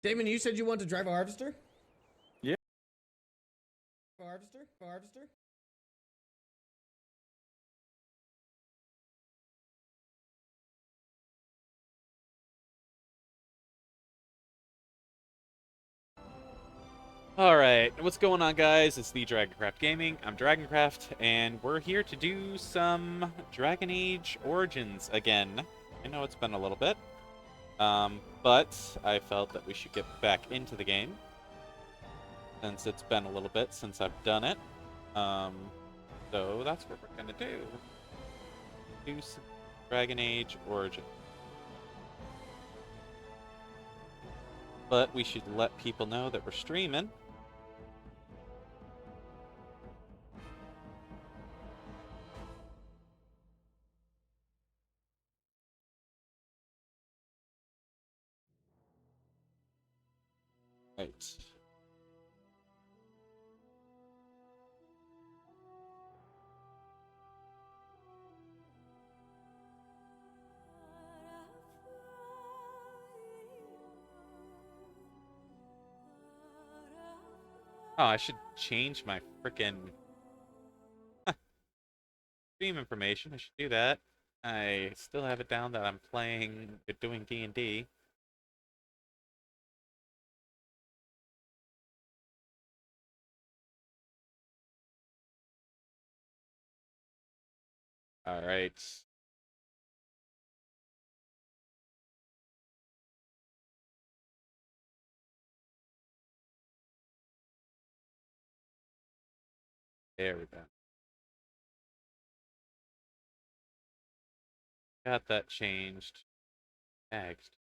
Damon, you said you want to drive a harvester? Yeah. Harvester? Alright, what's going on, guys? It's the Dragoncraft Gaming. I'm Dragoncraft, and we're here to do some Dragon Age Origins again. I know it's been a little bit, but I felt that we should get back into the game, since it's been a little bit since I've done it. So that's what we're gonna do. Do some Dragon Age Origins. But we should let people know that we're streaming. Right. Oh, I should change my frickin' stream information. I should do that. I still have it down that I'm doing D&D. All right. There we go. Got that changed. Next.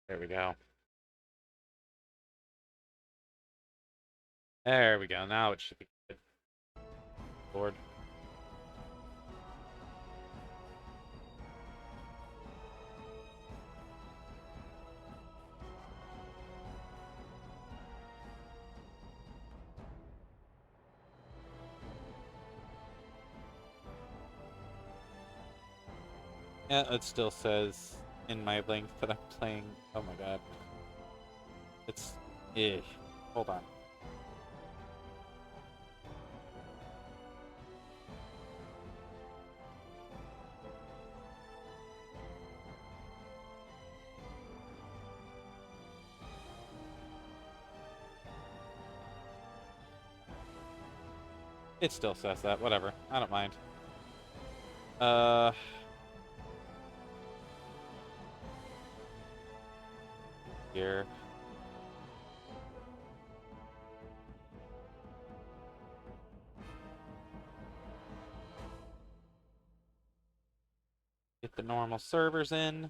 There we go. There we go. Now it should be good. Lord. Yeah, it still says in my link that I'm playing. Oh my god. It's. Ish. Hold on. It still says that. Whatever. I don't mind. Uh. Here. Get the normal servers in.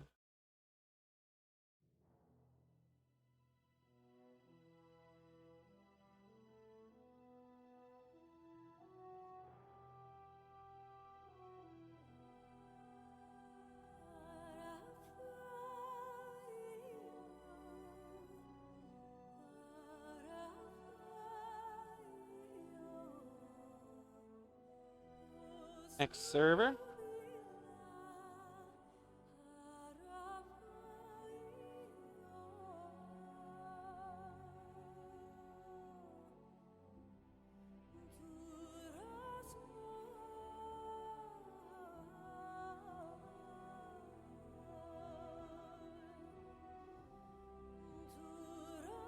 Next server.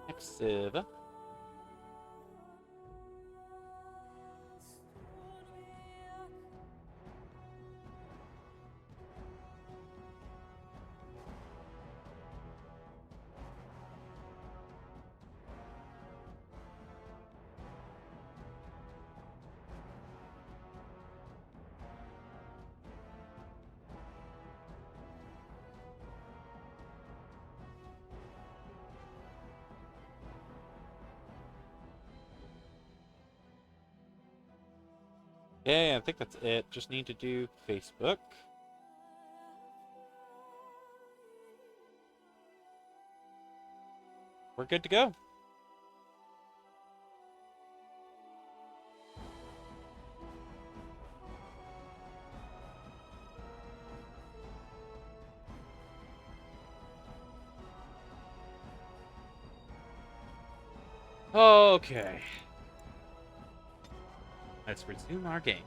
Next server. Yeah, I think that's it. Just need to do Facebook. We're good to go. Okay. Let's resume our game.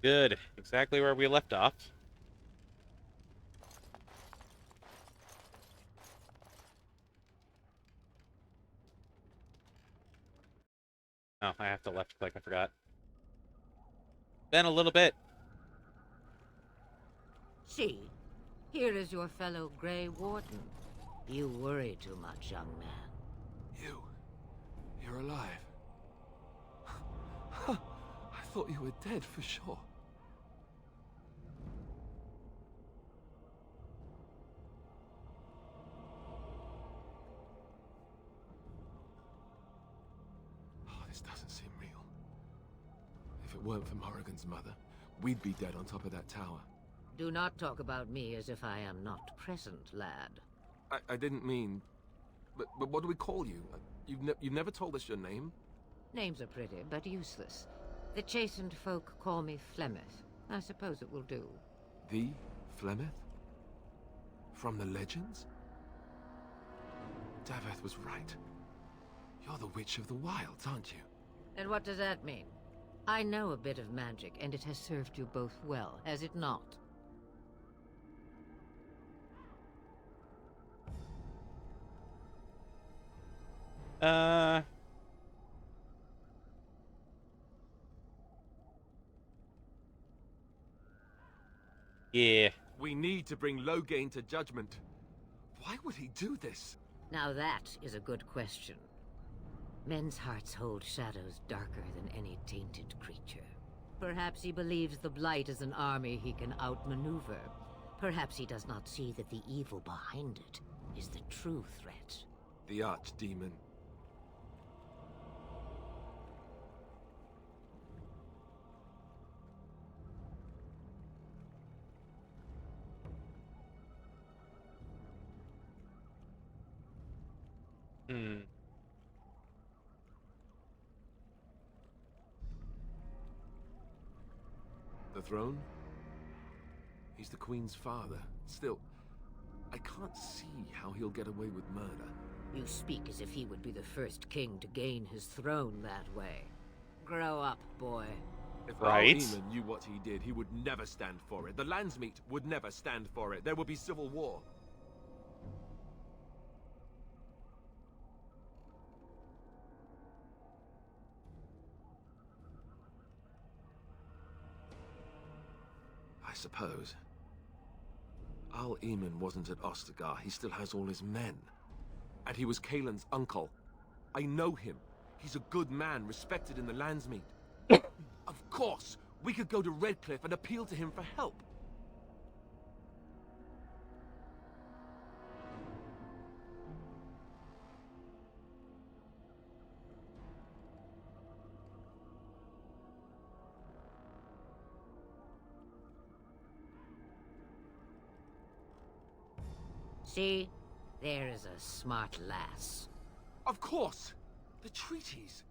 Good. Exactly where we left off. Oh, I have to left click, I forgot. Been a little bit. See, here is your fellow Grey Warden. You worry too much, young man. You're alive. I thought you were dead for sure. Oh, this doesn't seem real. If it weren't for Morrigan's mother, we'd be dead on top of that tower. Do not talk about me as if I am not present, lad. I didn't mean... But what do we call you? You've never told us your name? Names are pretty, but useless. The chastened folk call me Flemeth. I suppose it will do. The Flemeth? From the legends? Daveth was right. You're the Witch of the Wilds, aren't you? And what does that mean? I know a bit of magic, and it has served you both well, has it not? Yeah. We need to bring Loghain to judgment. Why would he do this? Now that is a good question. Men's hearts hold shadows darker than any tainted creature. Perhaps he believes the Blight is an army he can outmaneuver. Perhaps he does not see that the evil behind it is the true threat. The Archdemon. Hmm. The throne? He's the Queen's father. Still, I can't see how he'll get away with murder. You speak as if he would be the first king to gain his throne that way. Grow up, boy. If Right. Al-Eamon knew what he did, he would never stand for it. The Landsmeet would never stand for it. There would be civil war. I suppose. Al-Eamon wasn't at Ostagar. He still has all his men. And he was Kaelin's uncle. I know him. He's a good man, respected in the Landsmeet. Of course, we could go to Redcliffe and appeal to him for help. See? There is a smart lass. Of course! The treaties!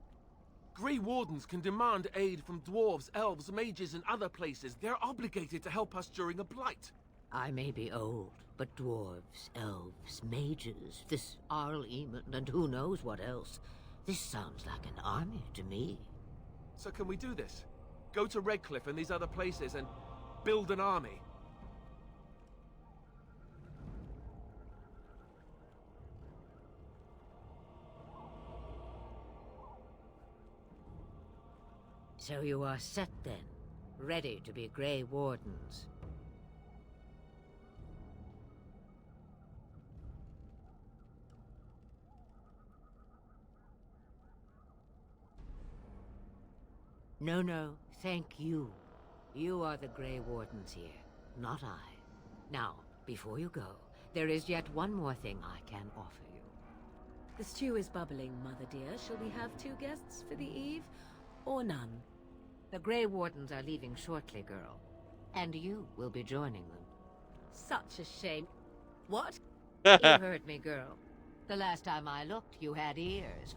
Grey Wardens can demand aid from dwarves, elves, mages, and other places. They're obligated to help us during a blight. I may be old, but dwarves, elves, mages, this Al-Eamon, and who knows what else. This sounds like an army to me. So can we do this? Go to Redcliffe and these other places and build an army? So you are set then, ready to be Grey Wardens. No, thank you. You are the Grey Wardens here, not I. Now, before you go, there is yet one more thing I can offer you. The stew is bubbling, Mother dear. Shall we have 2 guests for the eve, or none? The Grey Wardens are leaving shortly, girl. And you will be joining them. Such a shame. What? You heard me, girl. The last time I looked, you had ears.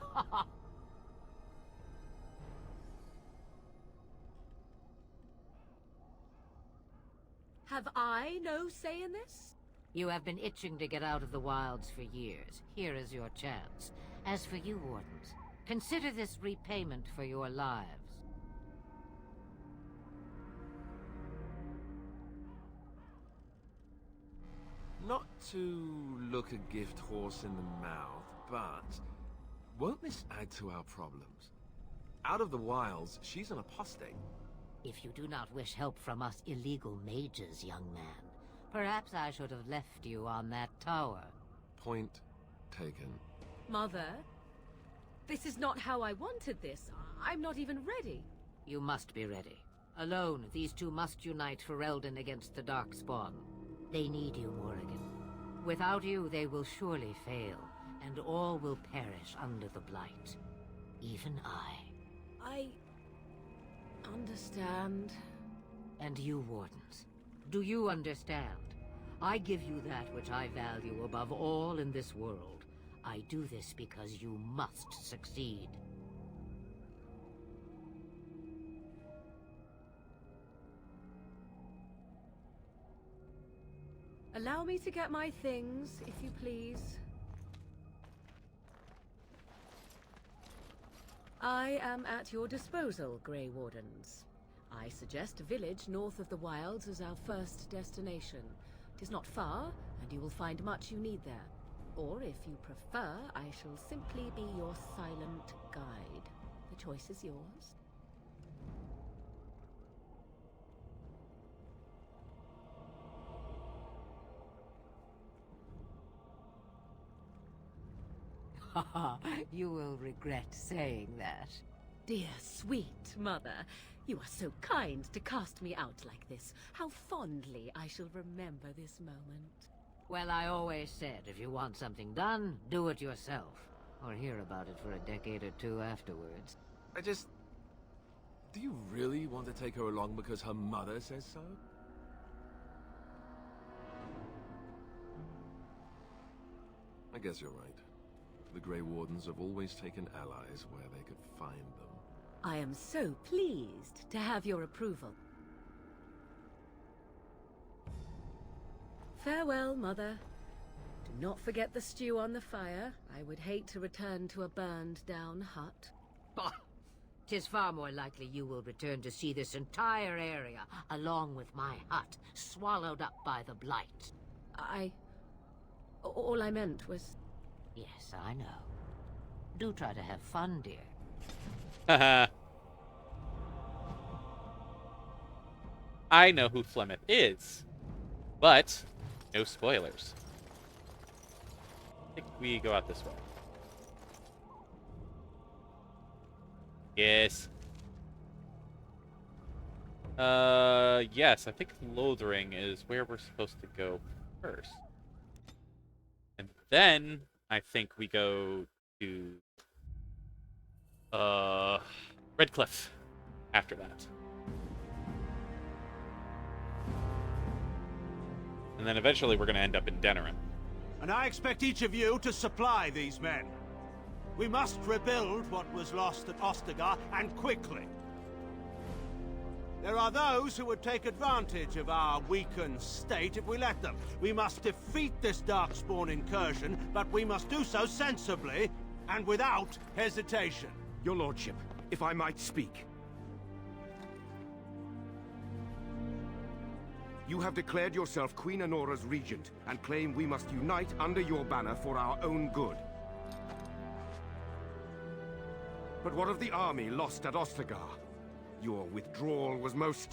Have I no say in this? You have been itching to get out of the wilds for years. Here is your chance. As for you, Wardens, consider this repayment for your lives. Not to look a gift horse in the mouth, but won't this add to our problems? Out of the wilds, she's an apostate. If you do not wish help from us illegal mages, young man, perhaps I should have left you on that tower. Point taken. Mother, this is not how I wanted this. I'm not even ready. You must be ready. Alone, these two must unite for Eldon against the Darkspawn. They need you, Morrigan. Without you, they will surely fail, and all will perish under the Blight. Even I. Understand. And you, Wardens. Do you understand? I give you that which I value above all in this world. I do this because you must succeed. Allow me to get my things, if you please. I am at your disposal, Grey Wardens. I suggest a village north of the wilds as our first destination. It is not far, and you will find much you need there. Or, if you prefer, I shall simply be your silent guide. The choice is yours. You will regret saying that. Dear, sweet mother, you are so kind to cast me out like this. How fondly I shall remember this moment. Well, I always said, if you want something done, do it yourself. Or hear about it for a decade or two afterwards. Do you really want to take her along because her mother says so? I guess you're right. The Grey Wardens have always taken allies where they could find them. I am so pleased to have your approval. Farewell, Mother. Do not forget the stew on the fire. I would hate to return to a burned-down hut. Bah! 'Tis far more likely you will return to see this entire area, along with my hut, swallowed up by the Blight. All I meant was... Yes, I know. Do try to have fun, dear. Haha. I know who Flemeth is, but no spoilers. I think we go out this way. Yes. Yes, I think Lothering is where we're supposed to go first. And then I think we go to Redcliffe after that. And then eventually we're going to end up in Denerim. And I expect each of you to supply these men. We must rebuild what was lost at Ostagar, and quickly. There are those who would take advantage of our weakened state if we let them. We must defeat this Darkspawn incursion, but we must do so sensibly and without hesitation. Your lordship, if I might speak. You have declared yourself Queen Anora's regent, and claim we must unite under your banner for our own good. But what of the army lost at Ostagar? Your withdrawal was most...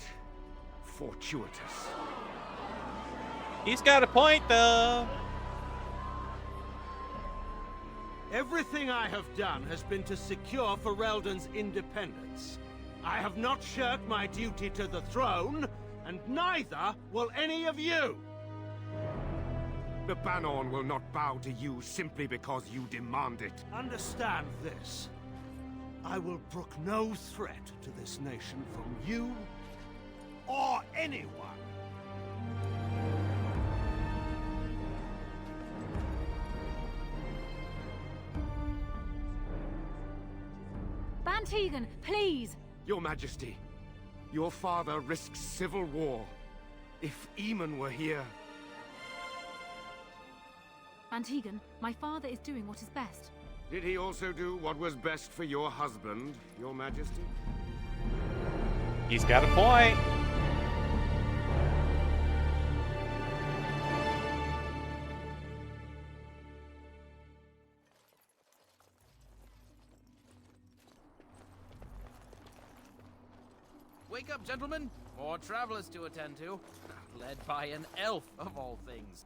fortuitous. He's got a point, though. Everything I have done has been to secure Ferelden's independence. I have not shirked my duty to the throne, and neither will any of you. The Banon will not bow to you simply because you demand it. Understand this. I will brook no threat to this nation from you or anyone. Ban Tegan, please! Your Majesty, your father risks civil war. If Eamon were here... Ban Tegan, my father is doing what is best. Did he also do what was best for your husband, your Majesty? He's got a point. Wake up, gentlemen! More travelers to attend to. Led by an elf, of all things.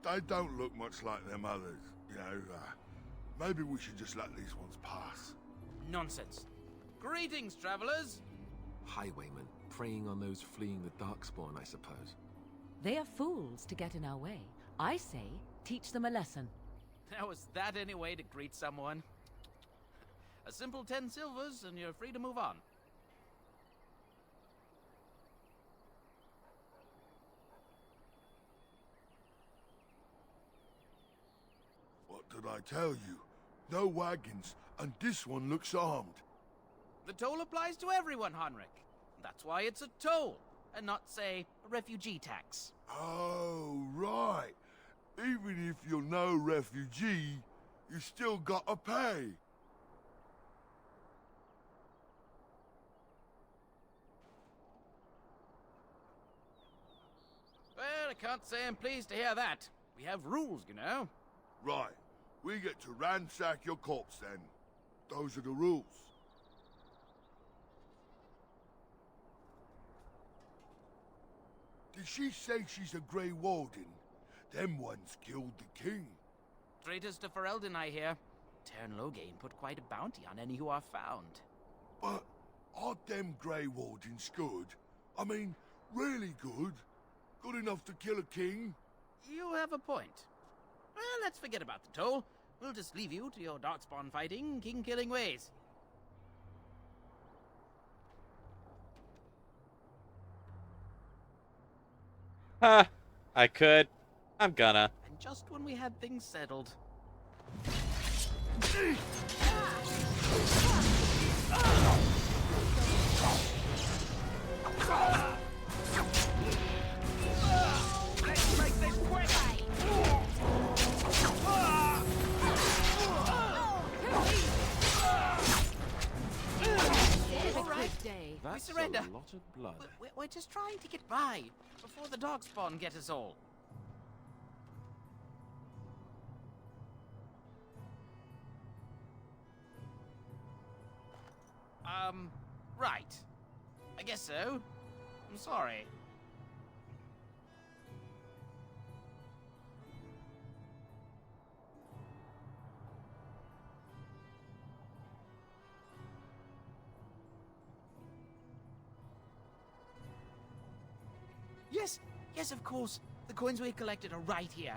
They don't look much like them others, you know. Maybe we should just let these ones pass. Nonsense. Greetings, travelers! Highwaymen, preying on those fleeing the Darkspawn, I suppose. They are fools to get in our way. I say, teach them a lesson. Now, is that any way to greet someone? A simple 10 silvers, and you're free to move on. What did I tell you? No wagons, and this one looks armed. The toll applies to everyone, Henrik. That's why it's a toll, and not, say, a refugee tax. Oh, right. Even if you're no refugee, you still gotta pay. Well, I can't say I'm pleased to hear that. We have rules, you know. Right. We get to ransack your corpse then. Those are the rules. Did she say she's a Grey Warden? Them ones killed the king. Traitors to Ferelden, I hear. Tern Loghain put quite a bounty on any who are found. But aren't them Grey Wardens good? I mean, really good? Good enough to kill a king? You have a point. Well, let's forget about the toll. We'll just leave you to your Darkspawn fighting, king-killing ways. Ha! I could. I'm gonna. And just when we had things settled. Let's make this quick! Day. We surrender. We're just trying to get by before the Darkspawn get us all. Right. I guess so. I'm sorry. Yes, of course. The coins we collected are right here.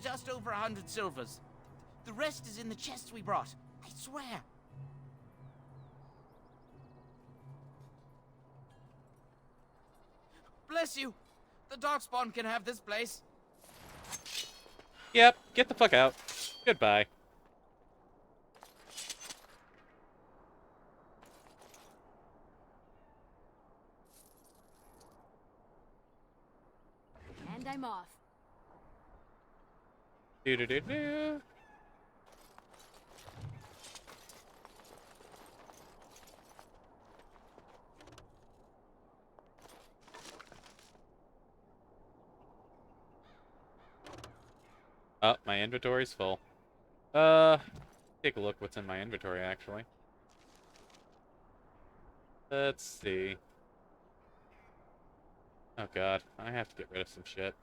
Just over 100 silvers. The rest is in the chests we brought. I swear. Bless you. The Darkspawn can have this place. Yep, get the fuck out. Goodbye. And I'm off. Do-do-do-do. Oh, my inventory's full. Take a look what's in my inventory, actually. Let's see. Oh god, I have to get rid of some shit.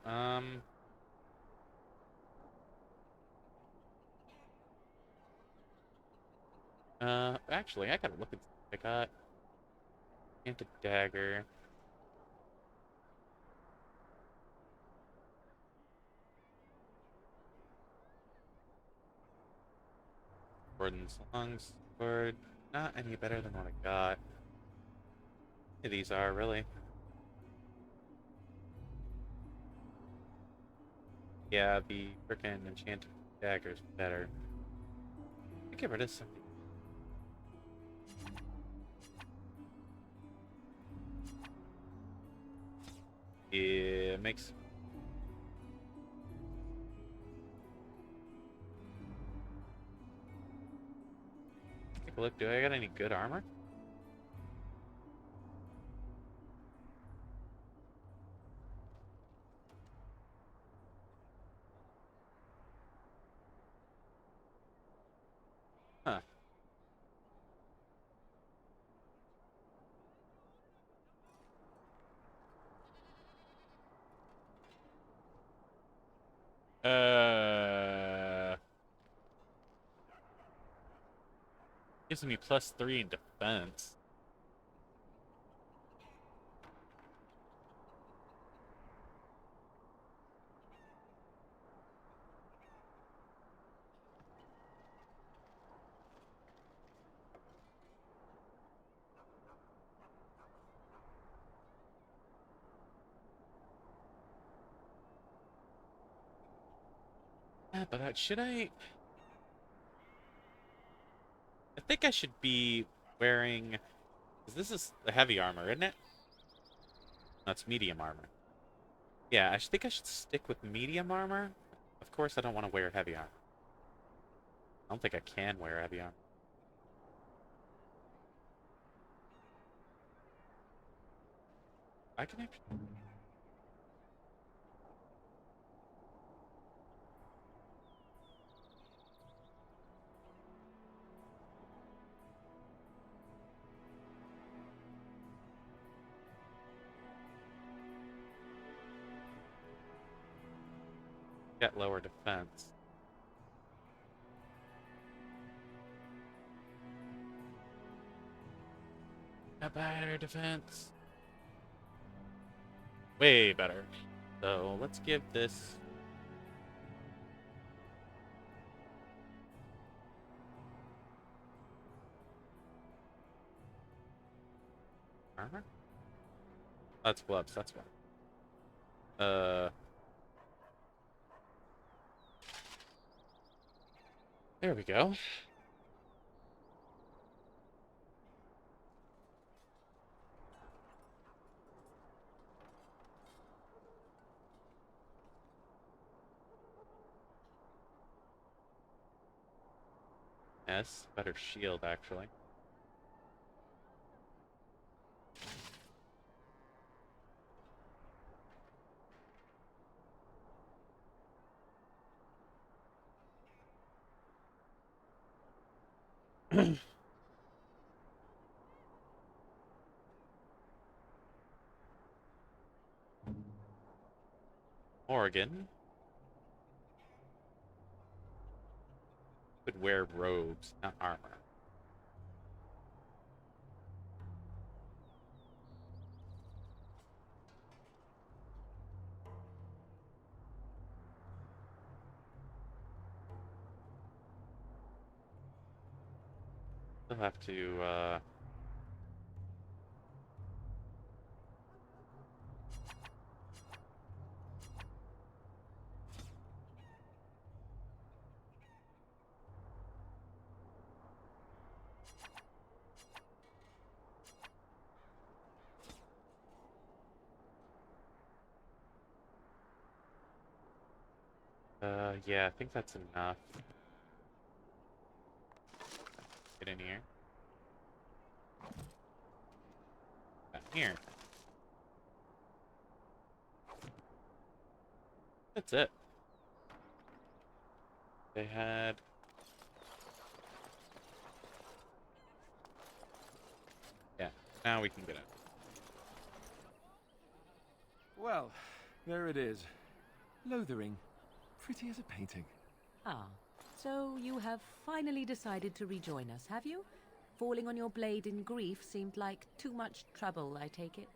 Actually, I gotta look at I got enchanted dagger. Gordon's longsword. Not any better than what I got. These are really. Yeah, the frickin' enchanted dagger's better. I get rid of some. Yeah, makes. Take a look. Do I got any good armor? Huh. Gives me +3 in defense. Yeah, but should I think I should be wearing. 'Cause this is the heavy armor, isn't it? That's medium armor. Yeah, think I should stick with medium armor. Of course, I don't want to wear heavy armor. I don't think I can wear heavy armor. I can actually. Get lower defense. Got better defense. Way better. So let's give this. Armor? That's gloves, that's one. There we go. Yes, better shield actually. Morgan could wear robes, not armor. Still have to, yeah, I think that's enough. Get in here. Down here. That's it. They had. Yeah, now we can get it. Well, there it is. Lothering. Pretty as a painting. Ah, so you have finally decided to rejoin us, have you? falling on your blade in grief seemed like too much trouble, I take it?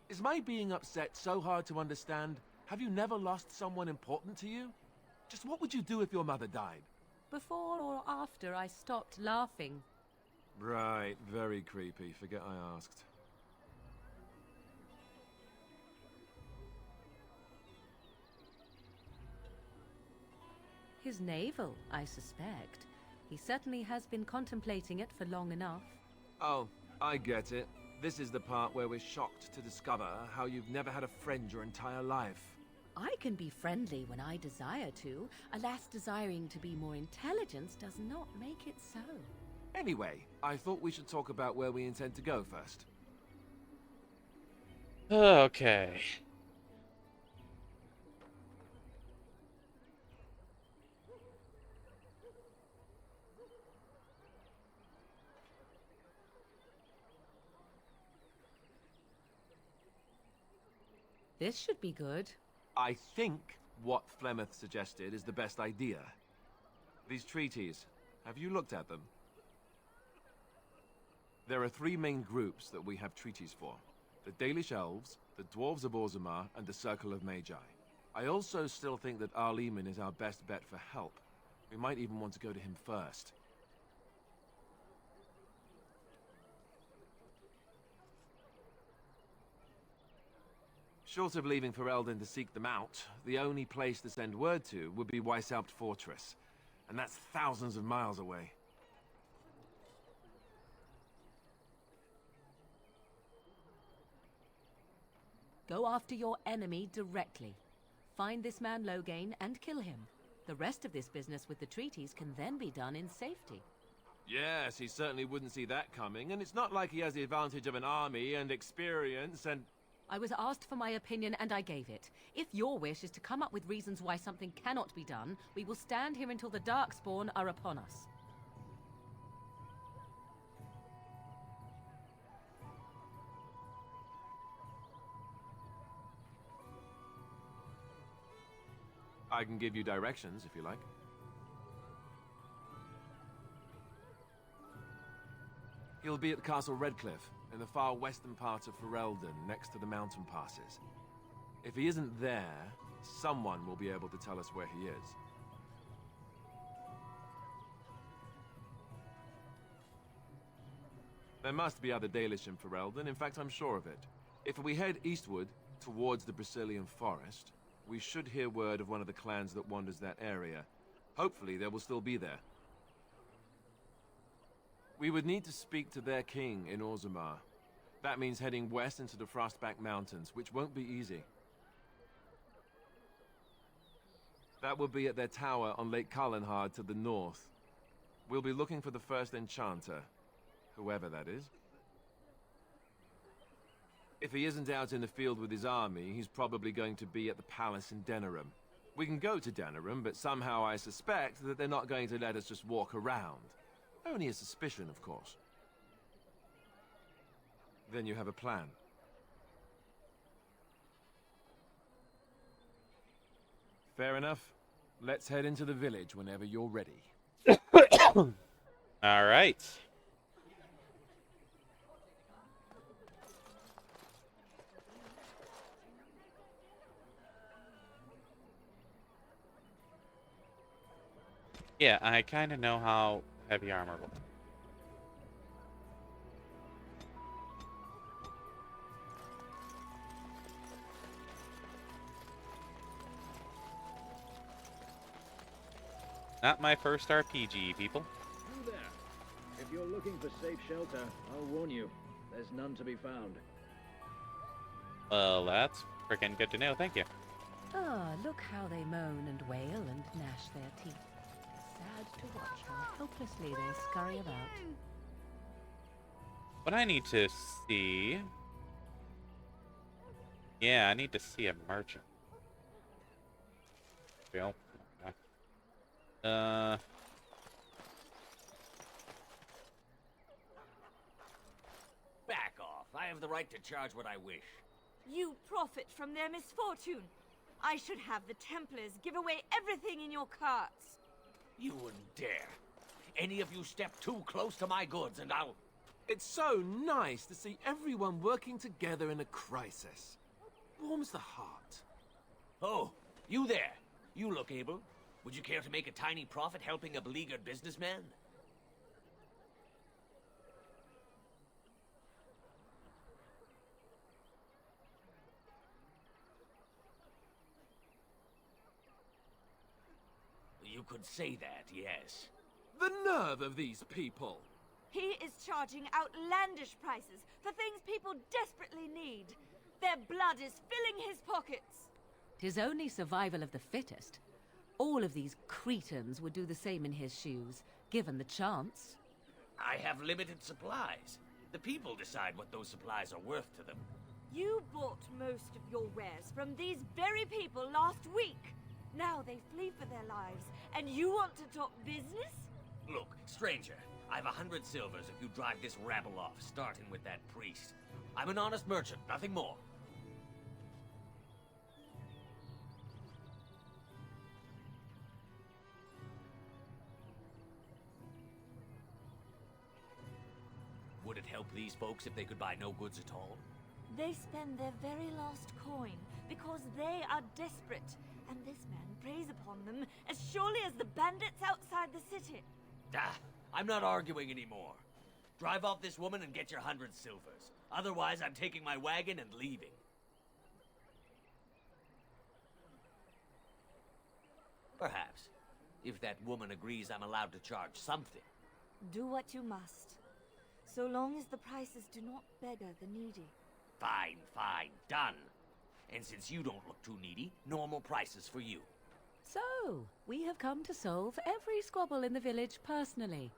Is my being upset so hard to understand? Have you never lost someone important to you? Just what would you do if your mother died? Before or after I stopped laughing? Right, very creepy. Forget I asked. His navel, I suspect. He certainly has been contemplating it for long enough. Oh, I get it. This is the part where we're shocked to discover how you've never had a friend your entire life. I can be friendly when I desire to. Alas, desiring to be more intelligent does not make it so. Anyway, I thought we should talk about where we intend to go first. Okay. This should be good. I think what Flemeth suggested is the best idea. These treaties, have you looked at them? There are 3 main groups that we have treaties for. The Dalish Elves, the Dwarves of Orzammar, and the Circle of Magi. I also still think that Arleman is our best bet for help. We might even want to go to him first. Short of leaving Ferelden to seek them out, the only place to send word to would be Weishaupt Fortress. And that's thousands of miles away. Go after your enemy directly. Find this man Loghain and kill him. The rest of this business with the treaties can then be done in safety. Yes, he certainly wouldn't see that coming, and it's not like he has the advantage of an army and experience and... I was asked for my opinion and I gave it. If your wish is to come up with reasons why something cannot be done, we will stand here until the Darkspawn are upon us. I can give you directions, if you like. He'll be at Castle Redcliffe, in the far western part of Ferelden, next to the mountain passes. If he isn't there, someone will be able to tell us where he is. There must be other Dalish in Ferelden, in fact I'm sure of it. If we head eastward, towards the Brisilian Forest, we should hear word of one of the clans that wanders that area. Hopefully they will still be there. We would need to speak to their king in Orzammar. That means heading west into the Frostback Mountains, which won't be easy. That will be at their tower on Lake Kalenhard to the north. We'll be looking for the first enchanter, whoever that is. If he isn't out in the field with his army, he's probably going to be at the palace in Denerim. We can go to Denerim, but somehow I suspect that they're not going to let us just walk around. Only a suspicion, of course. Then you have a plan. Fair enough. Let's head into the village whenever you're ready. All right. Yeah, I kind of know how heavy armor will. Not my first RPG, people. You there. If you're looking for safe shelter, I'll warn you, there's none to be found. Well, that's freaking good to know, thank you. Ah, look how they moan and wail and gnash their teeth. Sad to watch how helplessly they scurry about. What I need to see... Yeah, I need to see a merchant. Well, Back off. I have the right to charge what I wish. You profit from their misfortune. I should have the Templars give away everything in your carts. You wouldn't dare. Any of you step too close to my goods and I'll... It's so nice to see everyone working together in a crisis. Warms the heart. Oh, you there. You look able. Would you care to make a tiny profit helping a beleaguered businessman? You could say that, yes. The nerve of these people! He is charging outlandish prices for things people desperately need. Their blood is filling his pockets. 'Tis only survival of the fittest. All of these cretins would do the same in his shoes, given the chance. I have limited supplies. The people decide what those supplies are worth to them. You bought most of your wares from these very people last week. Now they flee for their lives, and you want to talk business? Look, stranger, I've 100 silvers if you drive this rabble off, starting with that priest. I'm an honest merchant, nothing more. Would it help these folks if they could buy no goods at all? They spend their very last coin because they are desperate, and this man preys upon them as surely as the bandits outside the city. Ah, I'm not arguing anymore. Drive off this woman and get your 100 silvers. Otherwise, I'm taking my wagon and leaving. Perhaps. If that woman agrees I'm allowed to charge something. Do what you must, so long as the prices do not beggar the needy. Fine, fine, done. And since you don't look too needy, normal prices for you. So, we have come to solve every squabble in the village personally.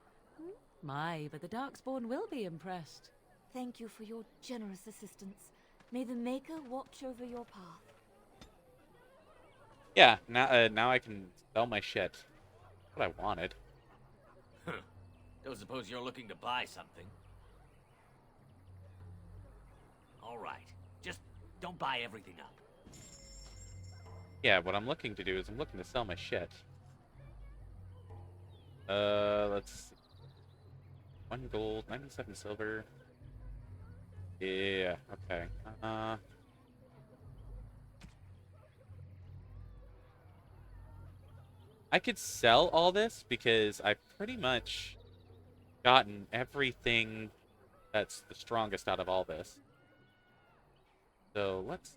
My, but the Darkspawn will be impressed. Thank you for your generous assistance. May the Maker watch over your path. Yeah, now I can sell my shit. What I wanted. Don't suppose you're looking to buy something. All right, just don't buy everything up. Yeah, what I'm looking to do is I'm looking to sell my shit. Let's see. 1 gold, 97 silver. Yeah, okay. I could sell all this because I've pretty much gotten everything that's the strongest out of all this. So let's...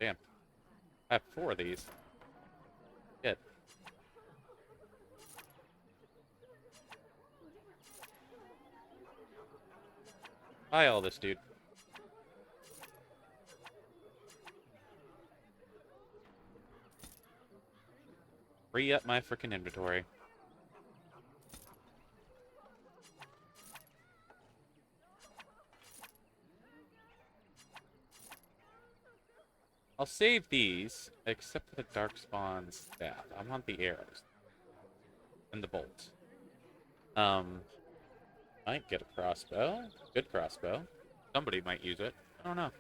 Damn. I have 4 of these. Good. Buy all this, dude. Free up my frickin' inventory. I'll save these, except for the Darkspawn staff. I want the arrows. And the bolt. Might get a crossbow. Good crossbow. Somebody might use it. I don't know.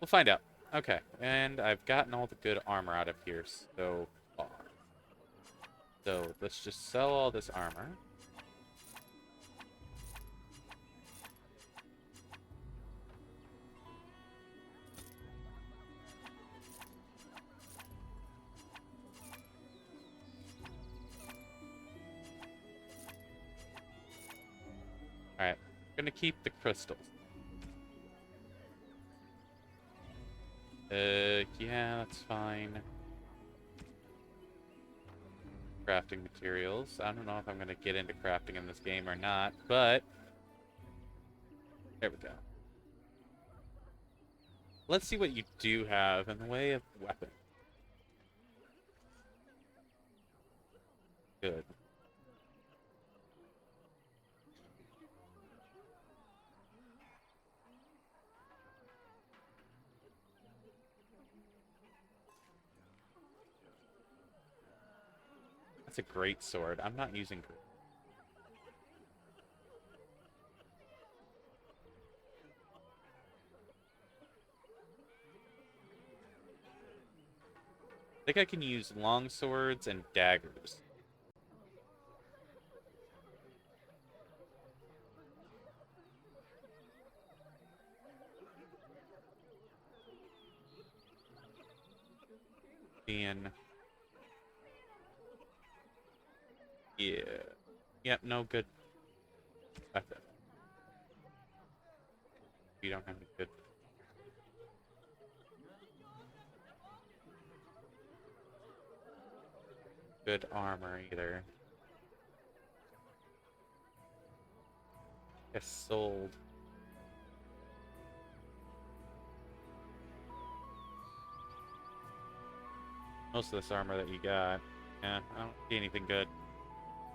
We'll find out. Okay, and I've gotten all the good armor out of here so far. So, let's just sell all this armor. Alright, I'm gonna keep the crystals. Yeah, that's fine. Crafting materials. I don't know if I'm gonna get into crafting in this game or not, but... There we go. Let's see what you do have in the way of weapon. Good. That's a great sword. I'm not using... think I can use long swords and daggers. And yeah, yep, no good. You don't have any good armor either. It's sold. Most of this armor that you got. Yeah, I don't see anything good.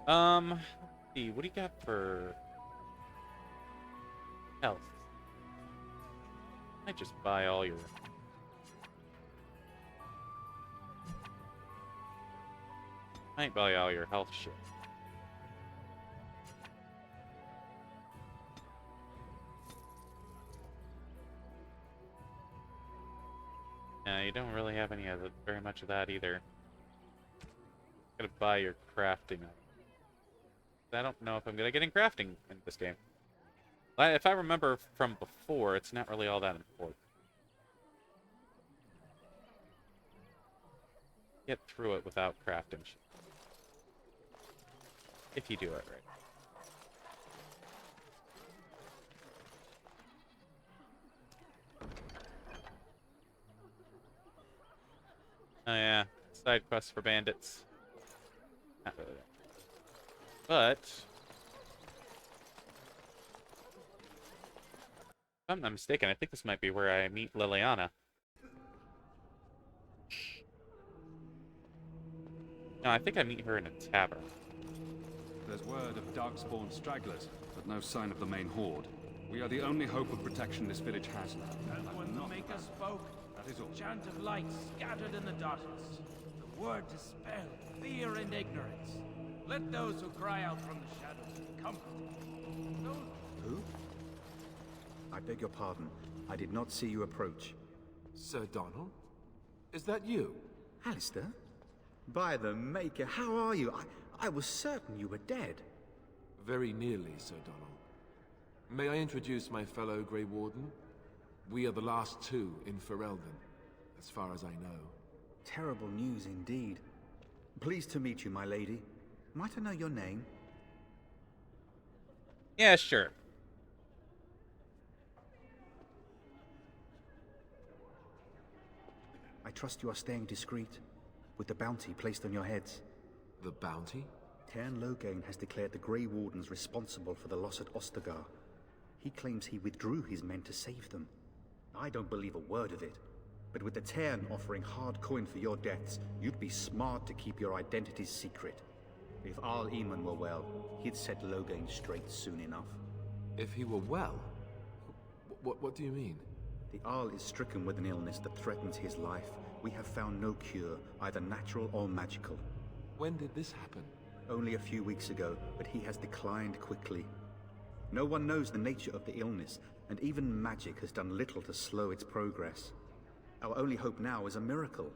Let's see, what do you got for health? I might just buy all your... Might buy all your health shit. Yeah, you don't really have any of the, very much of that either. Gotta buy your crafting. I don't know if I'm gonna get in crafting in this game. If I remember from before, it's not really all that important. Get through it without crafting. If you do it right. Oh yeah, side quests for bandits. Not really that. But if I'm not mistaken, I think this might be where I meet Liliana. No, I think I meet her in a tavern. There's word of Darkspawn stragglers, but no sign of the main horde. We are the only hope of protection this village has now. And when the Maker spoke, that is all. Chant of light scattered in the darkness. The word dispelled fear and ignorance. Let those who cry out from the shadows be comforted. Those... Who? I beg your pardon. I did not see you approach. Sir Donald? Is that you? Alistair? By the Maker, how are you? I was certain you were dead. Very nearly, Sir Donald. May I introduce my fellow Grey Warden? We are the last two in Ferelden, as far as I know. Terrible news indeed. Pleased to meet you, my lady. Might I know your name? Yeah, sure. I trust you are staying discreet, with the bounty placed on your heads. The bounty? Cairn Loghain has declared the Grey Wardens responsible for the loss at Ostagar. He claims he withdrew his men to save them. I don't believe a word of it. But with the Cairn offering hard coin for your deaths, you'd be smart to keep your identities secret. If Arl Eamon were well, he'd set Loghain straight soon enough. If he were well? What do you mean? The Arl is stricken with an illness that threatens his life. We have found no cure, either natural or magical. When did this happen? Only a few weeks ago, but he has declined quickly. No one knows the nature of the illness, and even magic has done little to slow its progress. Our only hope now is a miracle.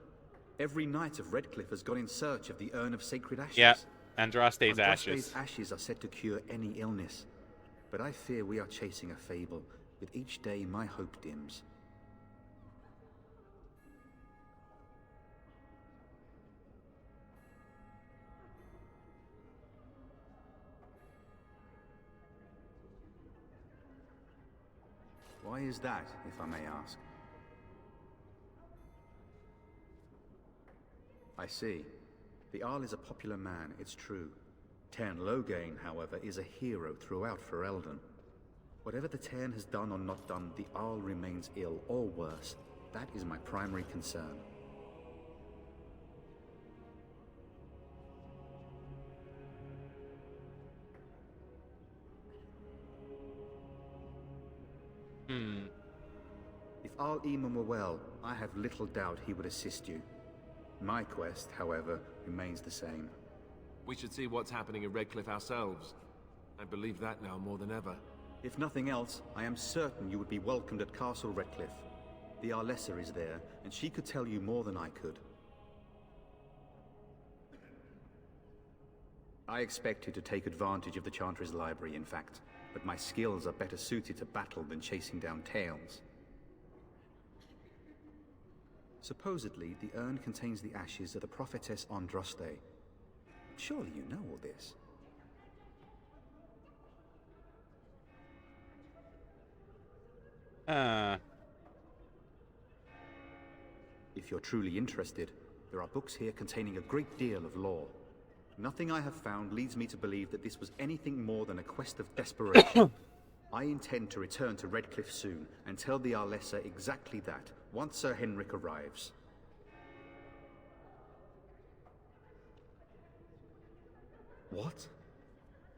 Every knight of Redcliffe has gone in search of the Urn of Sacred Ashes. Yeah, Andraste's ashes. Andraste's ashes are said to cure any illness. But I fear we are chasing a fable. With each day, my hope dims. Why is that, if I may ask? I see. The Arl is a popular man, it's true. Cairn Loghain, however, is a hero throughout Ferelden. Whatever the Cairn has done or not done, the Arl remains ill, or worse. That is my primary concern. If Arl Eamon were well, I have little doubt he would assist you. My quest, however, remains the same. We should see what's happening in Redcliffe ourselves. I believe that now more than ever. If nothing else, I am certain you would be welcomed at Castle Redcliffe. The Arlessa is there, and she could tell you more than I could. I expected to take advantage of the Chantry's library, in fact, but my skills are better suited to battle than chasing down tales. Supposedly, the urn contains the ashes of the prophetess Andraste. Surely you know all this. If you're truly interested, there are books here containing a great deal of lore. Nothing I have found leads me to believe that this was anything more than a quest of desperation. I intend to return to Redcliffe soon and tell the Arlessa exactly that, once Sir Henrik arrives. What?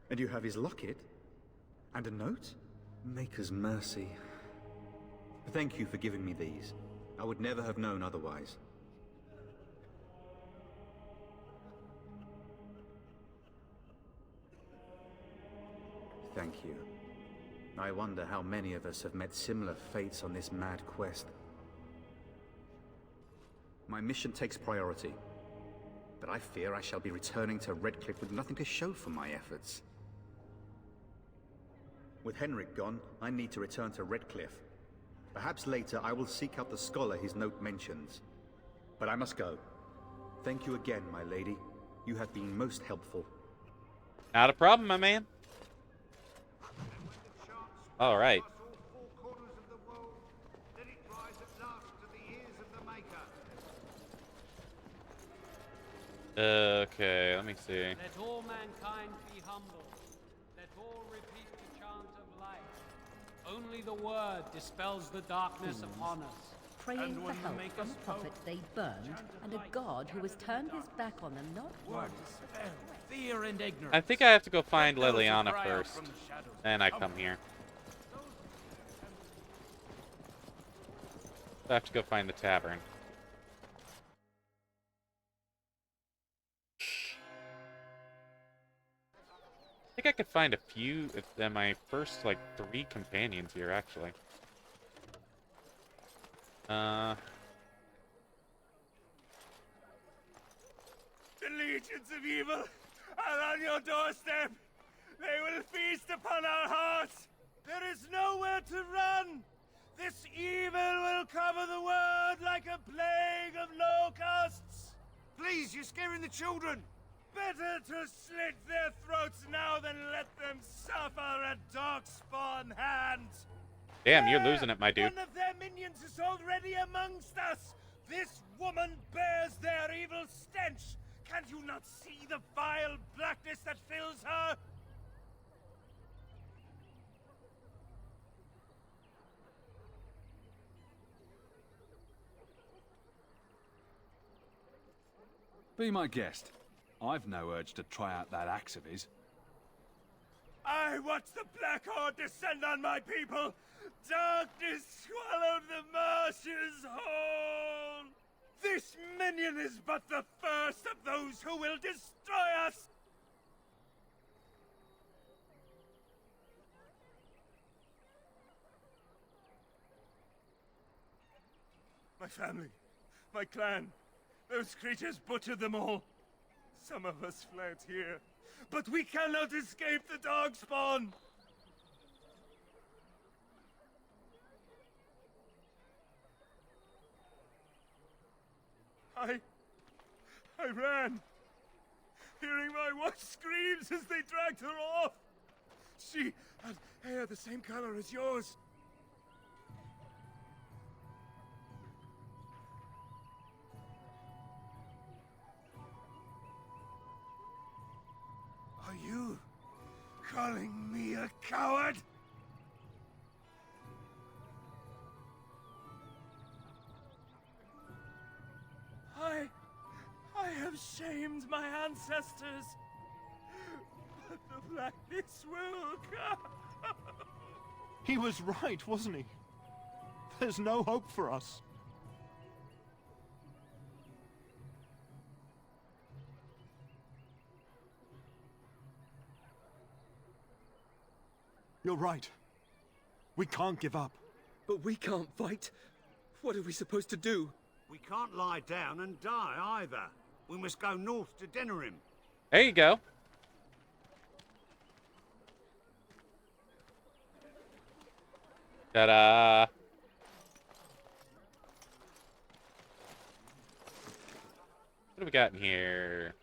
And you have his locket? And a note? Maker's mercy. Thank you for giving me these. I would never have known otherwise. Thank you. I wonder how many of us have met similar fates on this mad quest. My mission takes priority, but I fear I shall be returning to Redcliffe with nothing to show for my efforts. With Henrik gone, I need to return to Redcliffe. Perhaps later I will seek out the scholar his note mentions. But I must go. Thank you again, my lady. You have been most helpful. Not a problem, my man. All right. Okay, let me see. Let all mankind be humble. Let all repeat the chant of life. Only the word dispels the darkness upon us. Praying for help from a prophet they burned, and a god who has turned his back on them not once. Fear and ignorance. I think I have to go find Liliana first. Then I come here. I have to go find the tavern. I think I could find a few of my first, like, 3 companions here, actually. The legions of evil are on your doorstep. They will feast upon our hearts. There is nowhere to run. This evil will cover the world like a plague of locusts. Please, you're scaring the children. Better to slit their throats now than let them suffer at Darkspawn hand. Damn, you're losing it, my dude. One of their minions is already amongst us. This woman bears their evil stench. Can't you not see the vile blackness that fills her? Be my guest. I've no urge to try out that axe of his. I watch the Black Horde descend on my people. Darkness swallowed the marshes whole. This minion is but the first of those who will destroy us. My family, my clan, those creatures butchered them all. Some of us fled here, but we cannot escape the Darkspawn. I ran, hearing my wife's screams as they dragged her off. She had hair the same color as yours. Are you calling me a coward? I have shamed my ancestors, but the blackness will come. He was right, wasn't he? There's no hope for us. You're right. We can't give up. But we can't fight. What are we supposed to do? We can't lie down and die either. We must go north to Denerim. There you go. Ta-da! What do we got in here?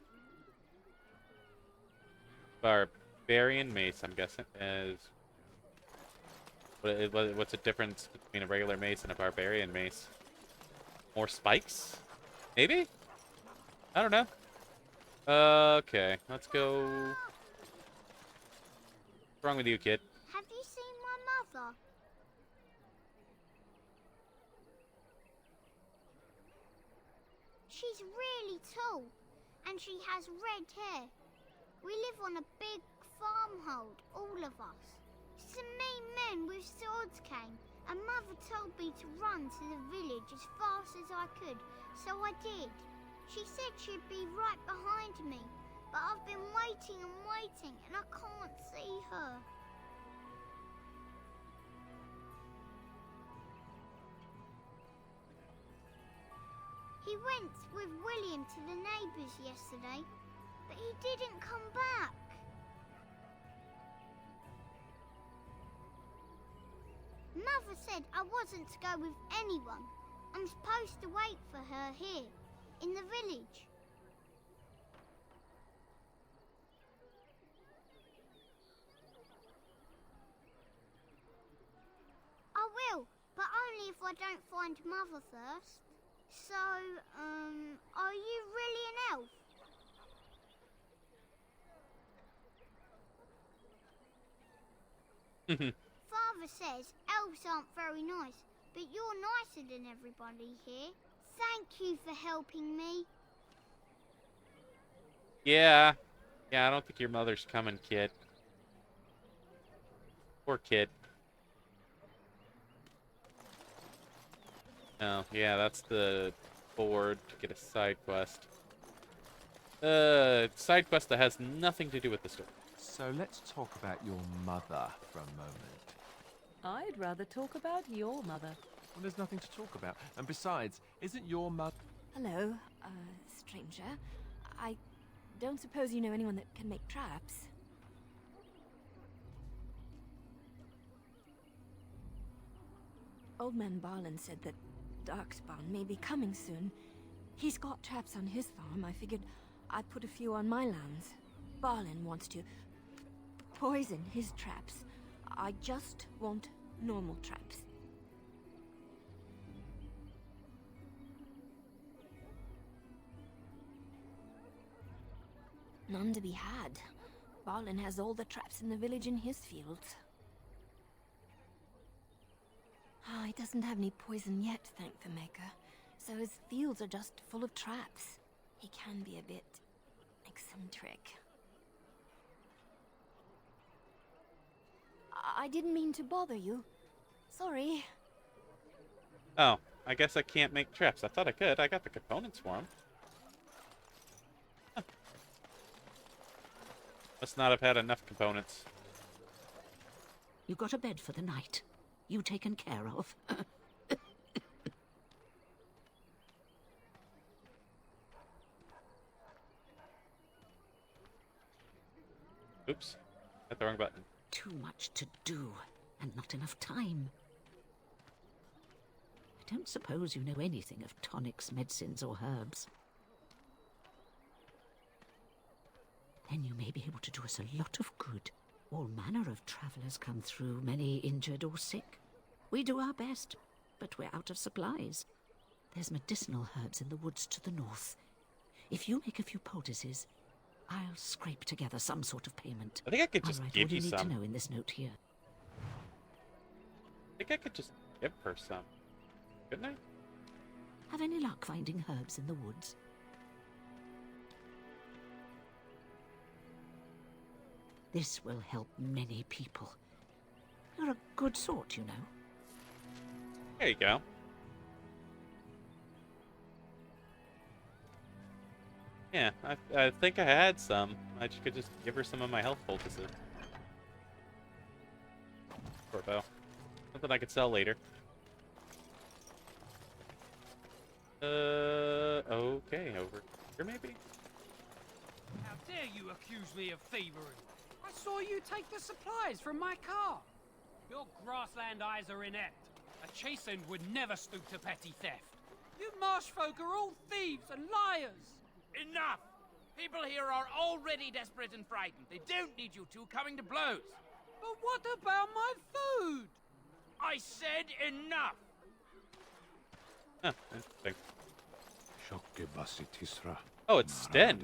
Barbarian mace, I'm guessing, is... What's the difference between a regular mace and a barbarian mace? More spikes? Maybe? I don't know. Okay, let's go... What's wrong with you, kid? Have you seen my mother? She's really tall, and she has red hair. We live on a big farmhold, all of us. Some mean men with swords came, and Mother told me to run to the village as fast as I could, so I did. She said she'd be right behind me, but I've been waiting and waiting, and I can't see her. He went with William to the neighbours yesterday, but he didn't come back. Mother said I wasn't to go with anyone. I'm supposed to wait for her here, in the village. I will, but only if I don't find Mother first. So, are you really an elf? Father says elves aren't very nice, but you're nicer than everybody here. Thank you for helping me. Yeah. Yeah, I don't think your mother's coming, kid. Poor kid. Oh, yeah, that's the board to get a side quest. Side quest that has nothing to do with the story. So let's talk about your mother for a moment. I'd rather talk about your mother. Well, there's nothing to talk about. And besides, isn't your mother... Hello, stranger. I don't suppose you know anyone that can make traps? Old Man Barlin said that Darkspawn may be coming soon. He's got traps on his farm. I figured I'd put a few on my lands. Barlin wants to poison his traps. I just want normal traps. None to be had. Barlin has all the traps in the village in his fields. He doesn't have any poison yet, thank the Maker. So his fields are just full of traps. He can be a bit eccentric. I didn't mean to bother you. Sorry. Oh, I guess I can't make traps. I thought I could. I got the components for them. Huh. Must not have had enough components. You got a bed for the night. You taken care of. Oops. Hit the wrong button. Too much to do, and not enough time. I don't suppose you know anything of tonics, medicines, or herbs. Then you may be able to do us a lot of good. All manner of travellers come through, many injured or sick. We do our best, but we're out of supplies. There's medicinal herbs in the woods to the north. If you make a few poultices, I'll scrape together some sort of payment. I think I could just I'll write give all you need some. to know in this note here. I think I could just give her some. Couldn't I? Have any luck finding herbs in the woods? This will help many people. You're a good sort, you know. There you go. Yeah, I think I had some. I could just give her some of my health poultices. Poor bow. Something I could sell later. Okay, over here maybe? How dare you accuse me of thievery? I saw you take the supplies from my car. Your grassland eyes are inept. A chastened would never stoop to petty theft. You marsh folk are all thieves and liars. Enough! People here are already desperate and frightened. They don't need you two coming to blows. But what about my food? I said enough! Huh, interesting. Tisra. Oh, it's Sten.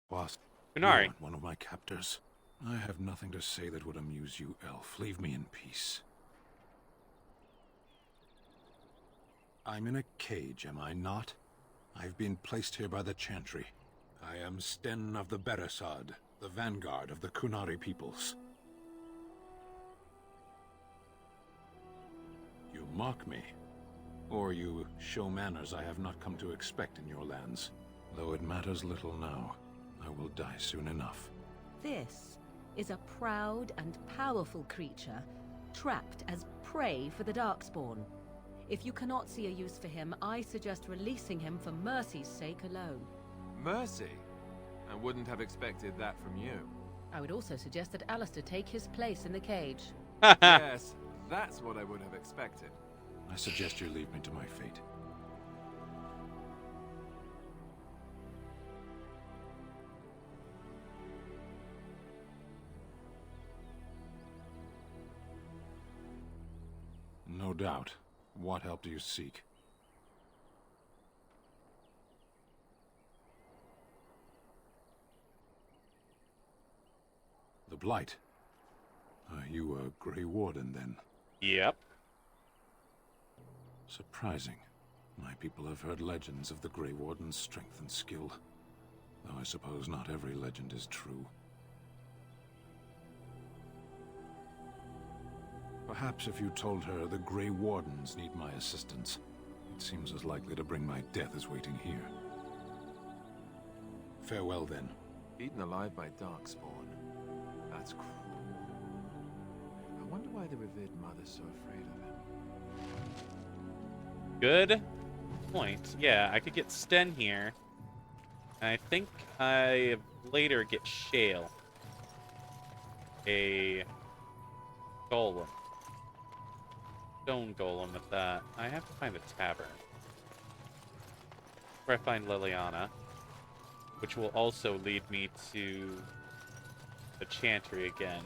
Was Qunari. one of my captors. I have nothing to say that would amuse you, elf. Leave me in peace. I'm in a cage, am I not? I've been placed here by the Chantry. I am Sten of the Beresad, the vanguard of the Qunari peoples. You mock me, or you show manners I have not come to expect in your lands. Though it matters little now, I will die soon enough. This is a proud and powerful creature, trapped as prey for the Darkspawn. If you cannot see a use for him, I suggest releasing him for mercy's sake alone. Mercy? I wouldn't have expected that from you. I would also suggest that Alistair take his place in the cage. Yes, that's what I would have expected. I suggest you leave me to my fate. No doubt. What help do you seek? The Blight. Are you a Grey Warden, then? Yep. Surprising. My people have heard legends of the Grey Warden's strength and skill. Though I suppose not every legend is true. Perhaps if you told her the Grey Wardens need my assistance, it seems as likely to bring my death as waiting here. Farewell, then. Eaten alive by Darkspawn. That's cruel. I wonder why the revered mother's so afraid of him. Good point. Yeah, I could get Sten here. And I think I later get Shale. A golem. Stone golem with that. I have to find a tavern. Where I find Liliana. Which will also lead me to the Chantry again.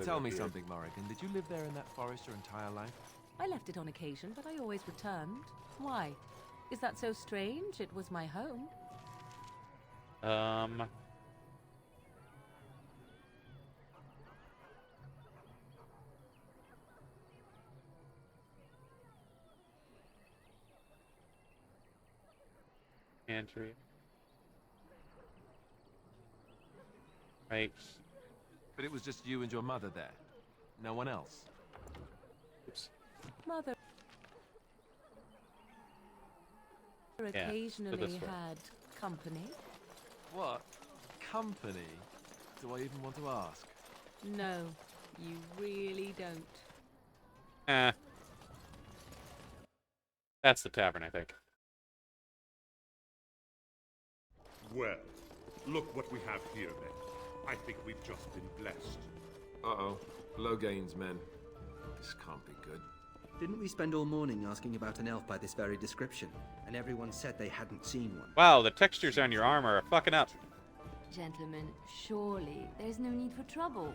Tell me something, Morrigan. Did you live there in that forest your entire life? I left it on occasion, but I always returned. Why? Is that so strange? It was my home. Chantry. Right. But it was just you and your mother there. No one else. Oops. Mother occasionally had company. What? Company? Do I even want to ask? No, you really don't. That's the tavern, I think. Well, look what we have here, then. I think we've just been blessed. Uh-oh. Loghain's men. This can't be good. Didn't we spend all morning asking about an elf by this very description? And everyone said they hadn't seen one. Wow, the textures on your armor are fucking up. Gentlemen, surely there's no need for trouble.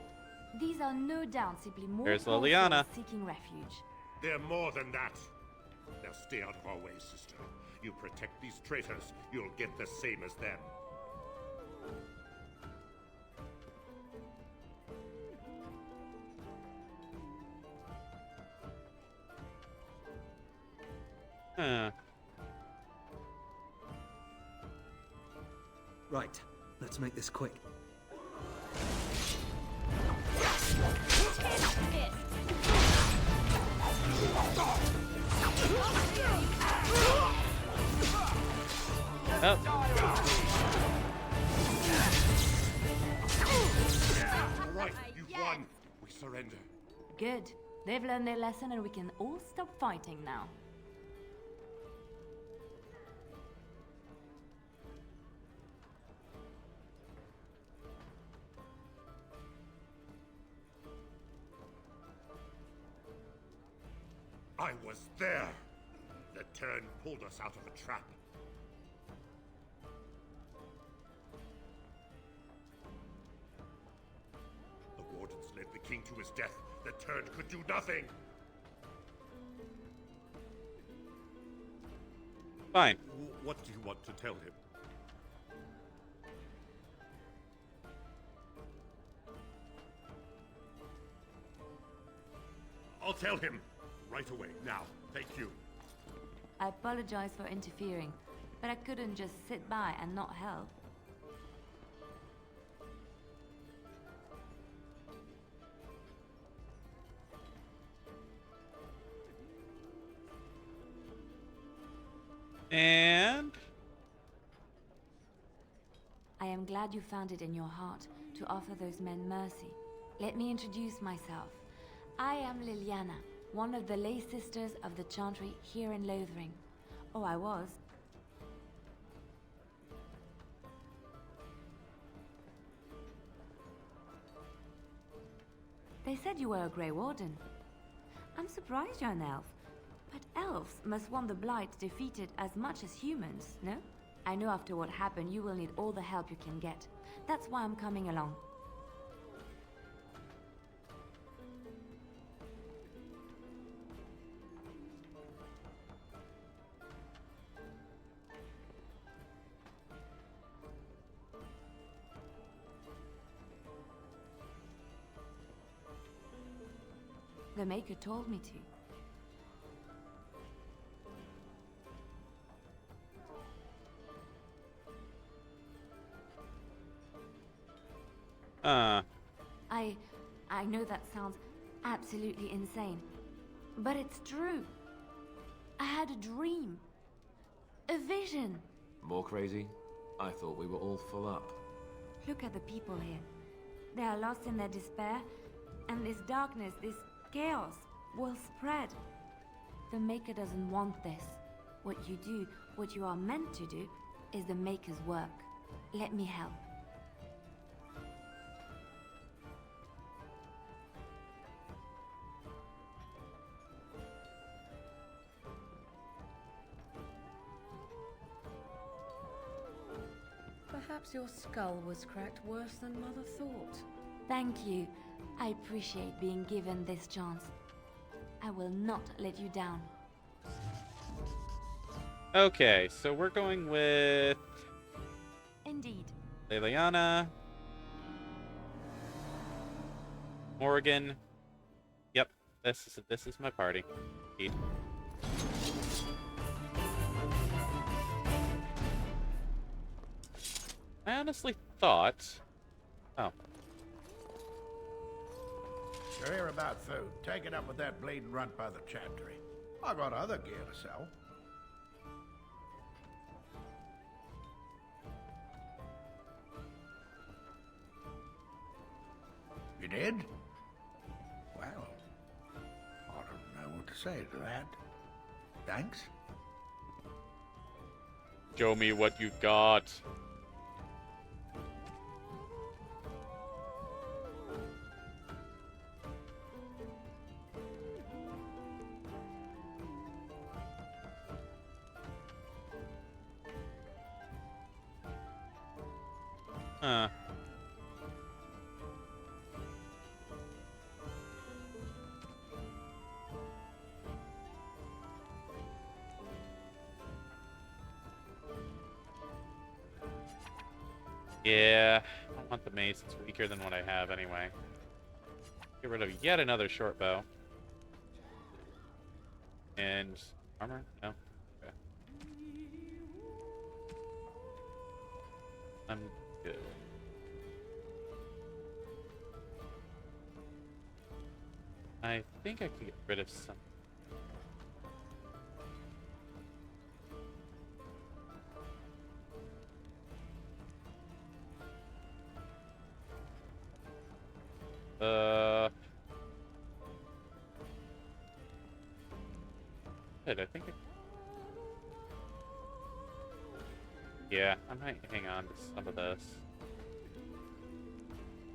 These are no doubt simply more There's poor Liliana. souls seeking refuge. They're more than that. Now stay out of our way, sister. You protect these traitors, you'll get the same as them. Huh. Right, let's make this quick. Oh. All right, you've won. We surrender. Good. They've learned their lesson and we can all stop fighting now. I was there. The Turn pulled us out of a trap. The Wardens led the king to his death. The Turn could do nothing. Fine. What do you want to tell him? I'll tell him right away, now. Thank you. I apologize for interfering, but I couldn't just sit by and not help. And I am glad you found it in your heart to offer those men mercy. Let me introduce myself. I am Liliana, one of the lay sisters of the Chantry here in Lothering. Oh, I was. They said you were a Grey Warden. I'm surprised you're an elf. But elves must want the Blight defeated as much as humans, no? I know after what happened you will need all the help you can get. That's why I'm coming along. The Maker told me to. I know that sounds absolutely insane, but it's true. I had a dream. A vision. More crazy? I thought we were all full up. Look at the people here. They are lost in their despair, and this darkness, this chaos, will spread. The Maker doesn't want this. What you do, what you are meant to do, is the Maker's work. Let me help. Perhaps your skull was cracked worse than Mother thought. Thank you. I appreciate being given this chance. I will not let you down. okay, so we're going with Indeed. Liliana, Morgan. Yep, this is my party. Indeed. I honestly thought... Oh. You're here about food. Take it up with that bleeding runt by the Chantry. I got other gear to sell. You did? Well, I don't know what to say to that. Thanks. Show me what you got. Yeah, I don't want the mace. It's weaker than what I have anyway. Get rid of yet another short bow. And armor? No. Okay. I'm good. I think I can get rid of some. Good, I think yeah, I might hang on to some of this.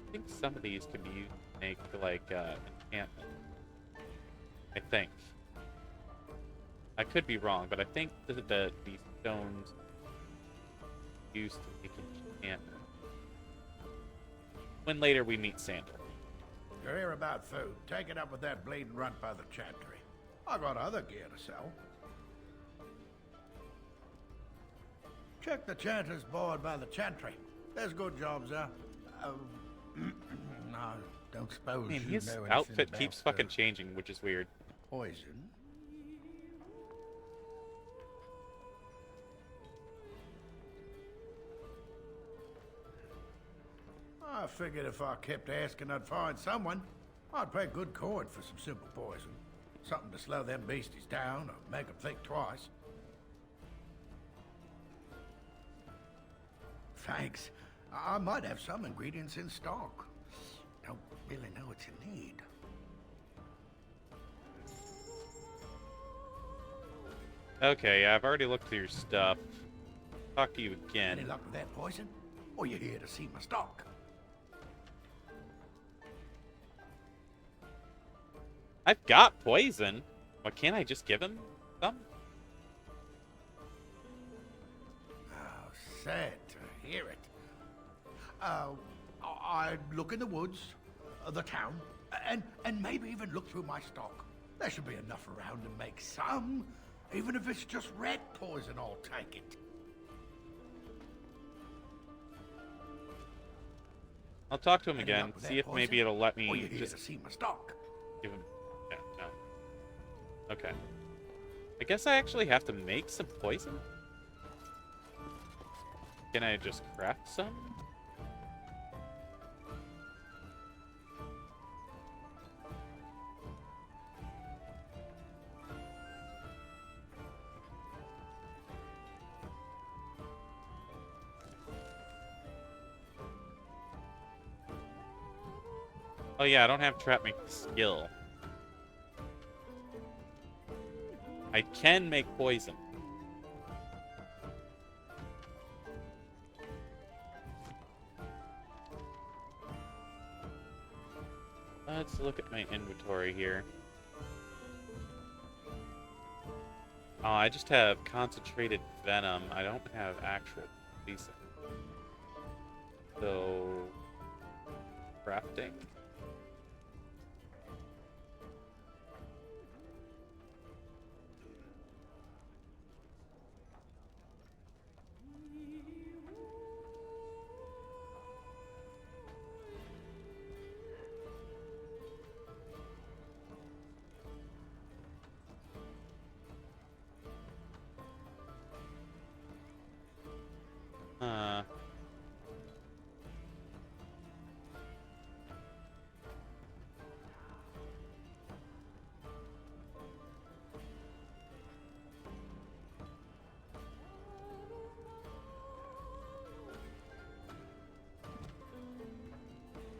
I think some of these can be used to make, like, enchantment. I think. I could be wrong, but I think that these stones used to make enchantment. When later we meet Sandra. You're here about food. Take it up with that bleeding runt by the chantry. I got other gear to sell. Check the chanter's board by the chantry. There's good jobs there. No, don't suppose I mean, you his know anything outfit about, keeps fucking changing, which is weird. Poison. I figured if I kept asking, I'd find someone. I'd pay good coin for some simple poison. Something to slow them beasties down or make them think twice. Thanks. I might have some ingredients in stock. Don't really know what you need. Okay, yeah, I've already looked through your stuff. Talk to you again. Any luck with that poison? Or you here to see my stock? I've got poison. Why can't I just give him some? Oh, sad to hear it. I'd look in the woods, the town, and maybe even look through my stock. There should be enough around to make some. Even if it's just red poison, I'll take it. I'll talk to him Any again, luck with see that if maybe poison? it'll let Or me you here just to see my stock? give him. Yeah, no. Okay. I guess I actually have to make some poison? Can I just craft some? Oh yeah, I don't have trap make skill. I can make poison. Let's look at my inventory here. Oh, I just have concentrated venom. I don't have actual poison. So, crafting.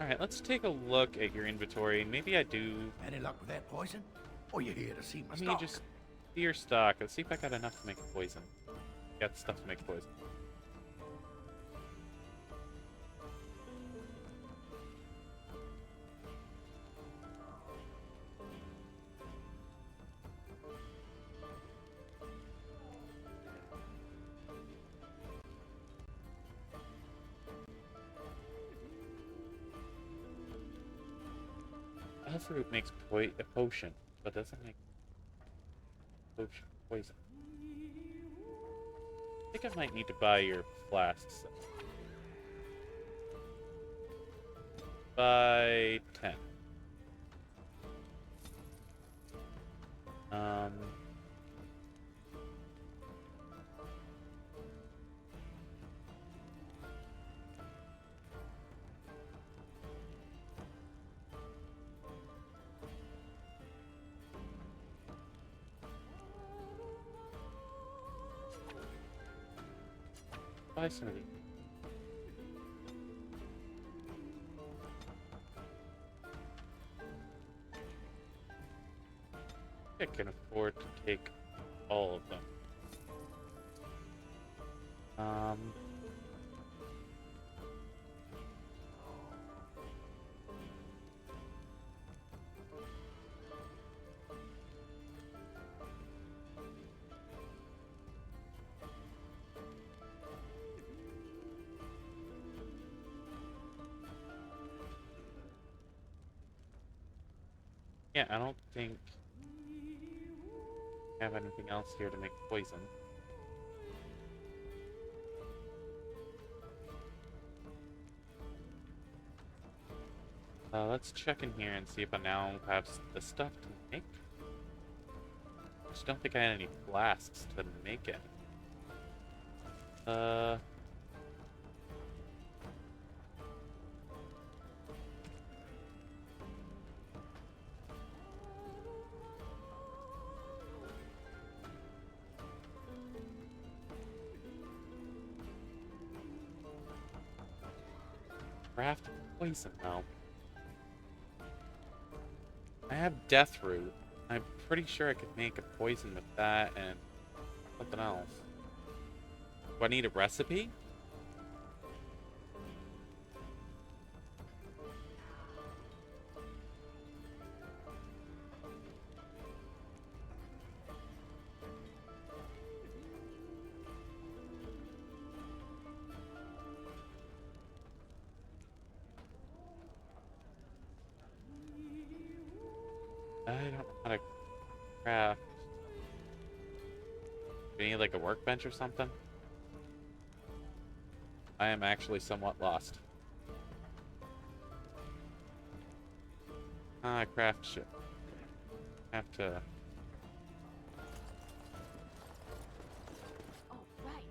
Alright, let's take a look at your inventory. Maybe I do... Any luck with that poison? Or you here to see my Let me stock? just see your stock. Let's see if I got enough to make poison. Got stuff to make poison. Fruit makes a potion, but doesn't make poison. I think I might need to buy your flasks. Buy 10. Buy some of these. I can afford to take all of them. Yeah, I don't think I have anything else here to make poison. Let's check in here and see if I now have the stuff to make. I just don't think I had any flasks to make it. Craft poison though. I have death root. I'm pretty sure I could make a poison with that and something else. Do I need a recipe? I don't know how to craft. Do you need like a workbench or something? I am actually somewhat lost. Craft shit. Have to. Oh, right.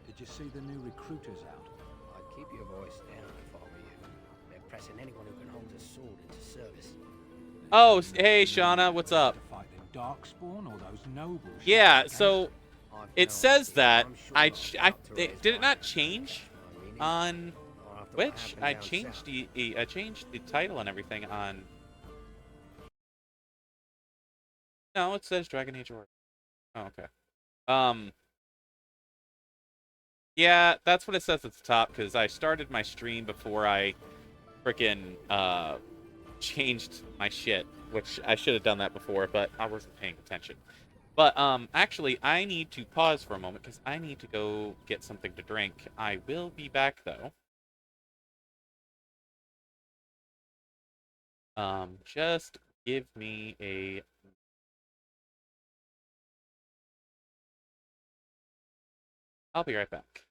Did you see the new recruiters out? I'd keep your voice down if I were you. They're pressing anyone who can hold a sword into service. Oh, hey, Shauna, what's up? Fight the Darkspawn or those nobles? Yeah, so it says that did it not change on Twitch? I changed the title and everything on. No, it says Dragon Age Origins. Oh, okay. Yeah, that's what it says at the top because I started my stream before I freaking changed my shit, which I should have done that before, but I wasn't paying attention. But actually, I need to pause for a moment because I need to go get something to drink. I will be back though. Just give me a. I'll be right back.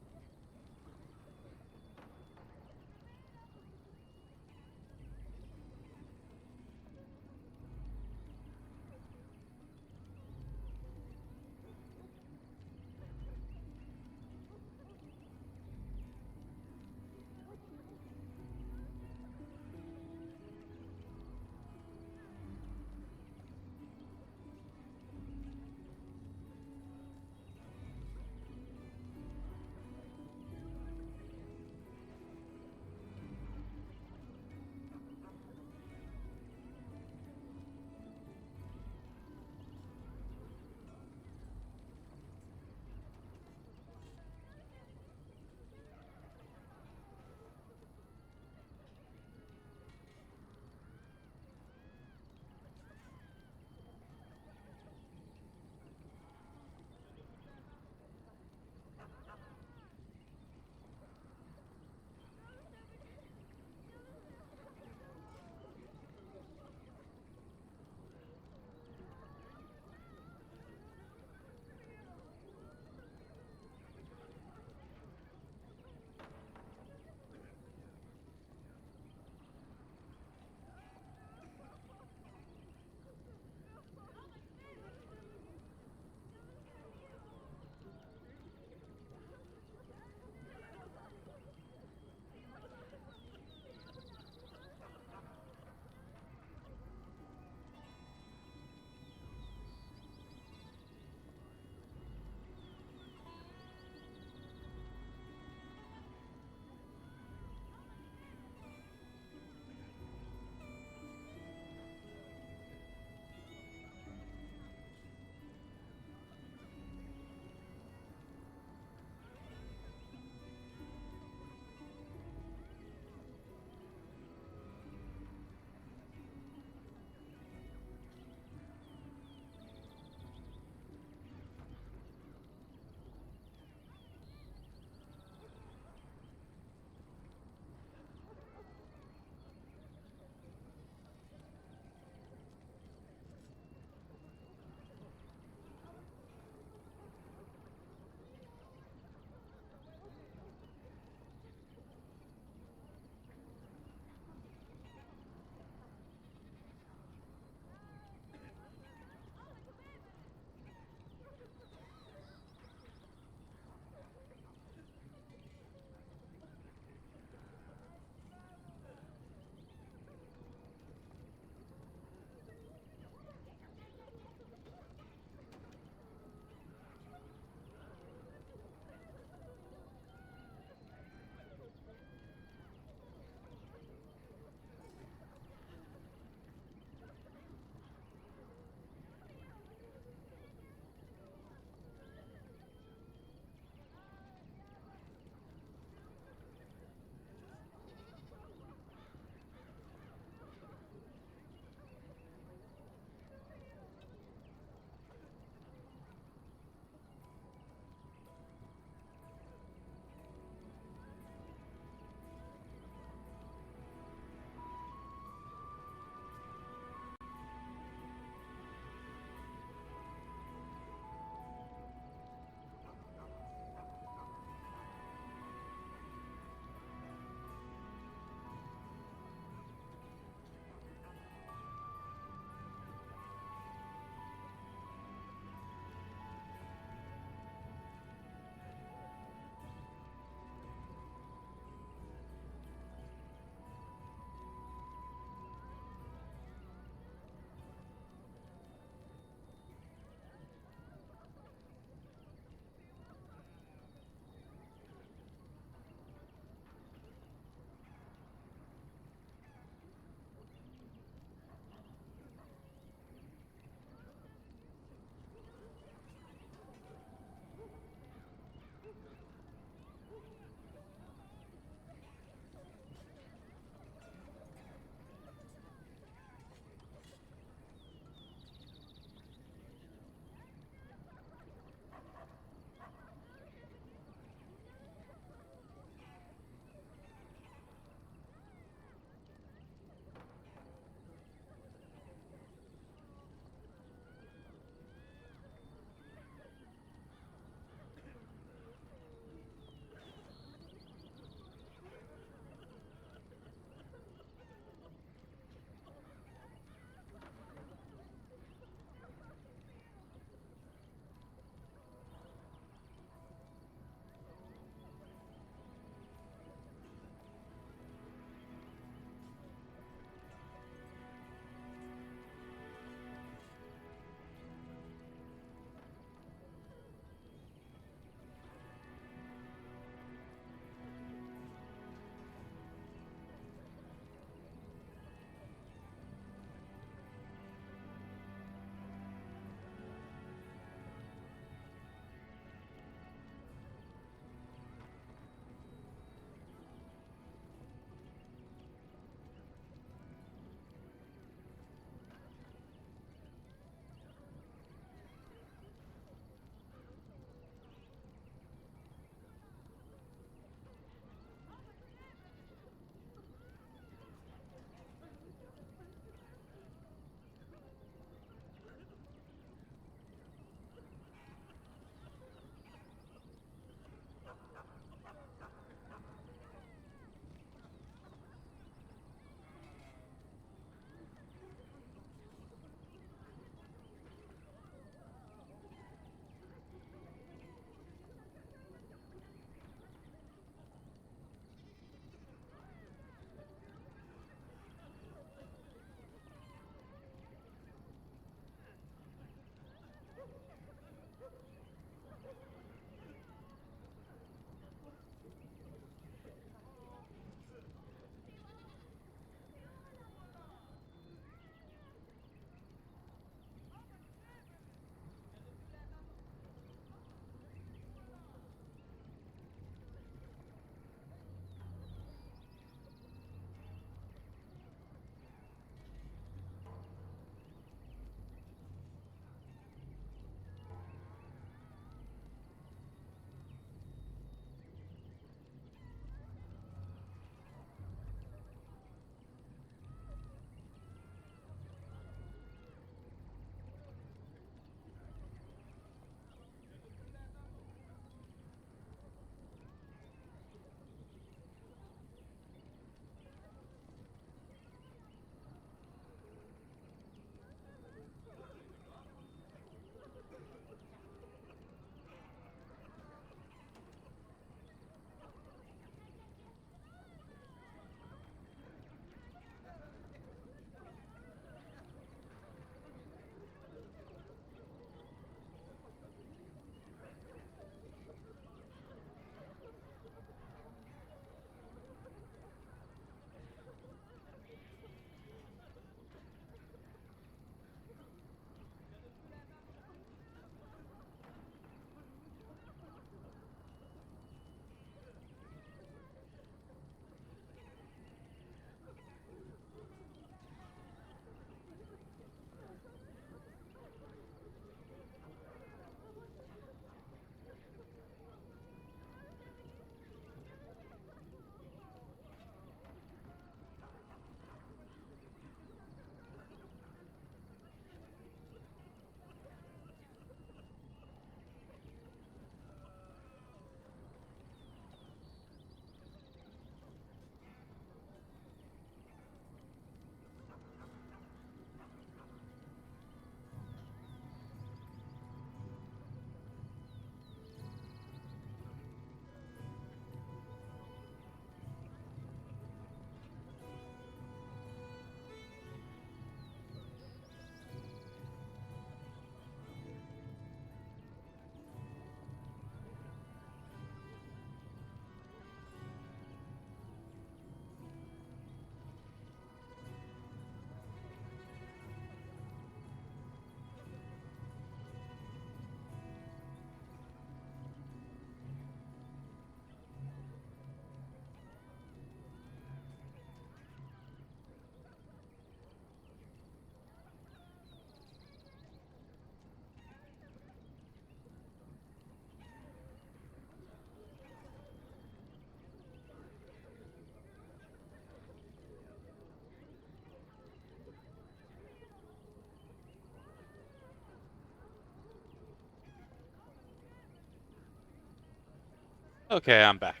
Okay, I'm back.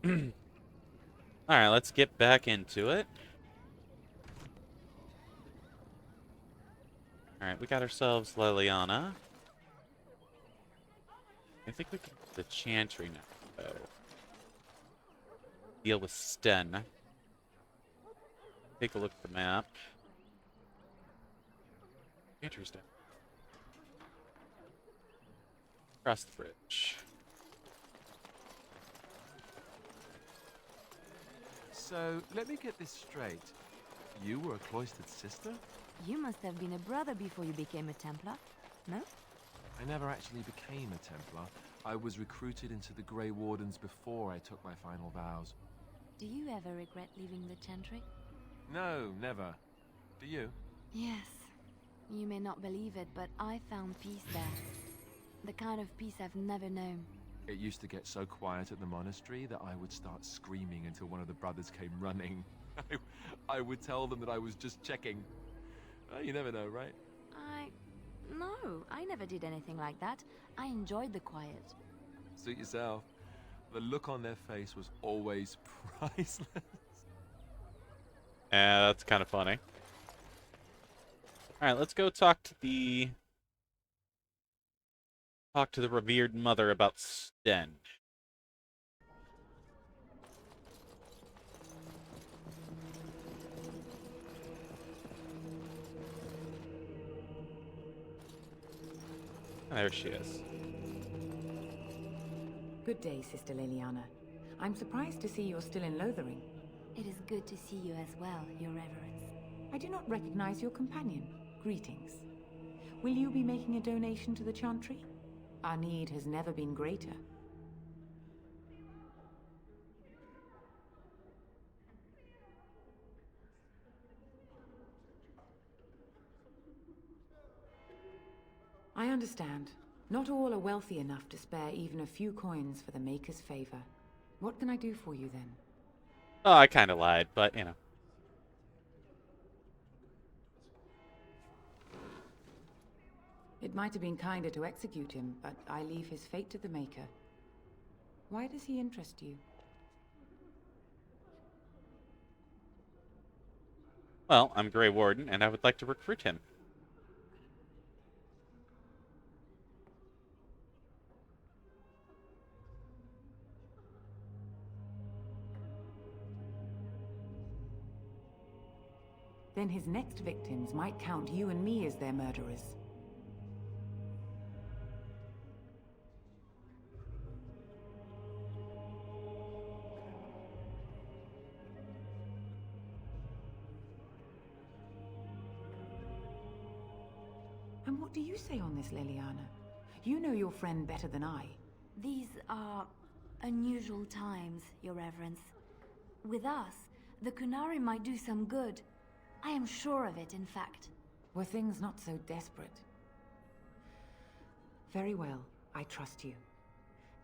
Alright, let's get back into it. Alright, we got ourselves Leliana. I think we can do the Chantry now, though. Deal with Sten. Take a look at the map. Chantry's down. Across the bridge. So, let me get this straight. You were a cloistered sister? You must have been a brother before you became a Templar, no? I never actually became a Templar. I was recruited into the Grey Wardens before I took my final vows. Do you ever regret leaving the Chantry? No, never. Do you? Yes. You may not believe it, but I found peace there. The kind of peace I've never known. It used to get so quiet at the monastery that I would start screaming until one of the brothers came running. I would tell them that I was just checking. You never know, right? No, I never did anything like that. I enjoyed the quiet. Suit yourself. The look on their face was always priceless. Yeah, that's kind of funny. Alright, let's go talk to the revered mother about Sten. There she is. Good day, Sister Leliana. I'm surprised to see you're still in Lothering. It is good to see you as well, Your Reverence. I do not recognize your companion. Greetings. Will you be making a donation to the Chantry? Our need has never been greater. I understand. Not all are wealthy enough to spare even a few coins for the Maker's favor. What can I do for you then? Oh, I kind of lied, but you know. It might have been kinder to execute him, but I leave his fate to the Maker. Why does he interest you? Well, I'm Grey Warden, and I would like to recruit him. Then his next victims might count you and me as their murderers. And what do you say on this, Leliana? You know your friend better than I. These are unusual times, Your Reverence. With us, the Qunari might do some good. I am sure of it, in fact. Were things not so desperate? Very well, I trust you.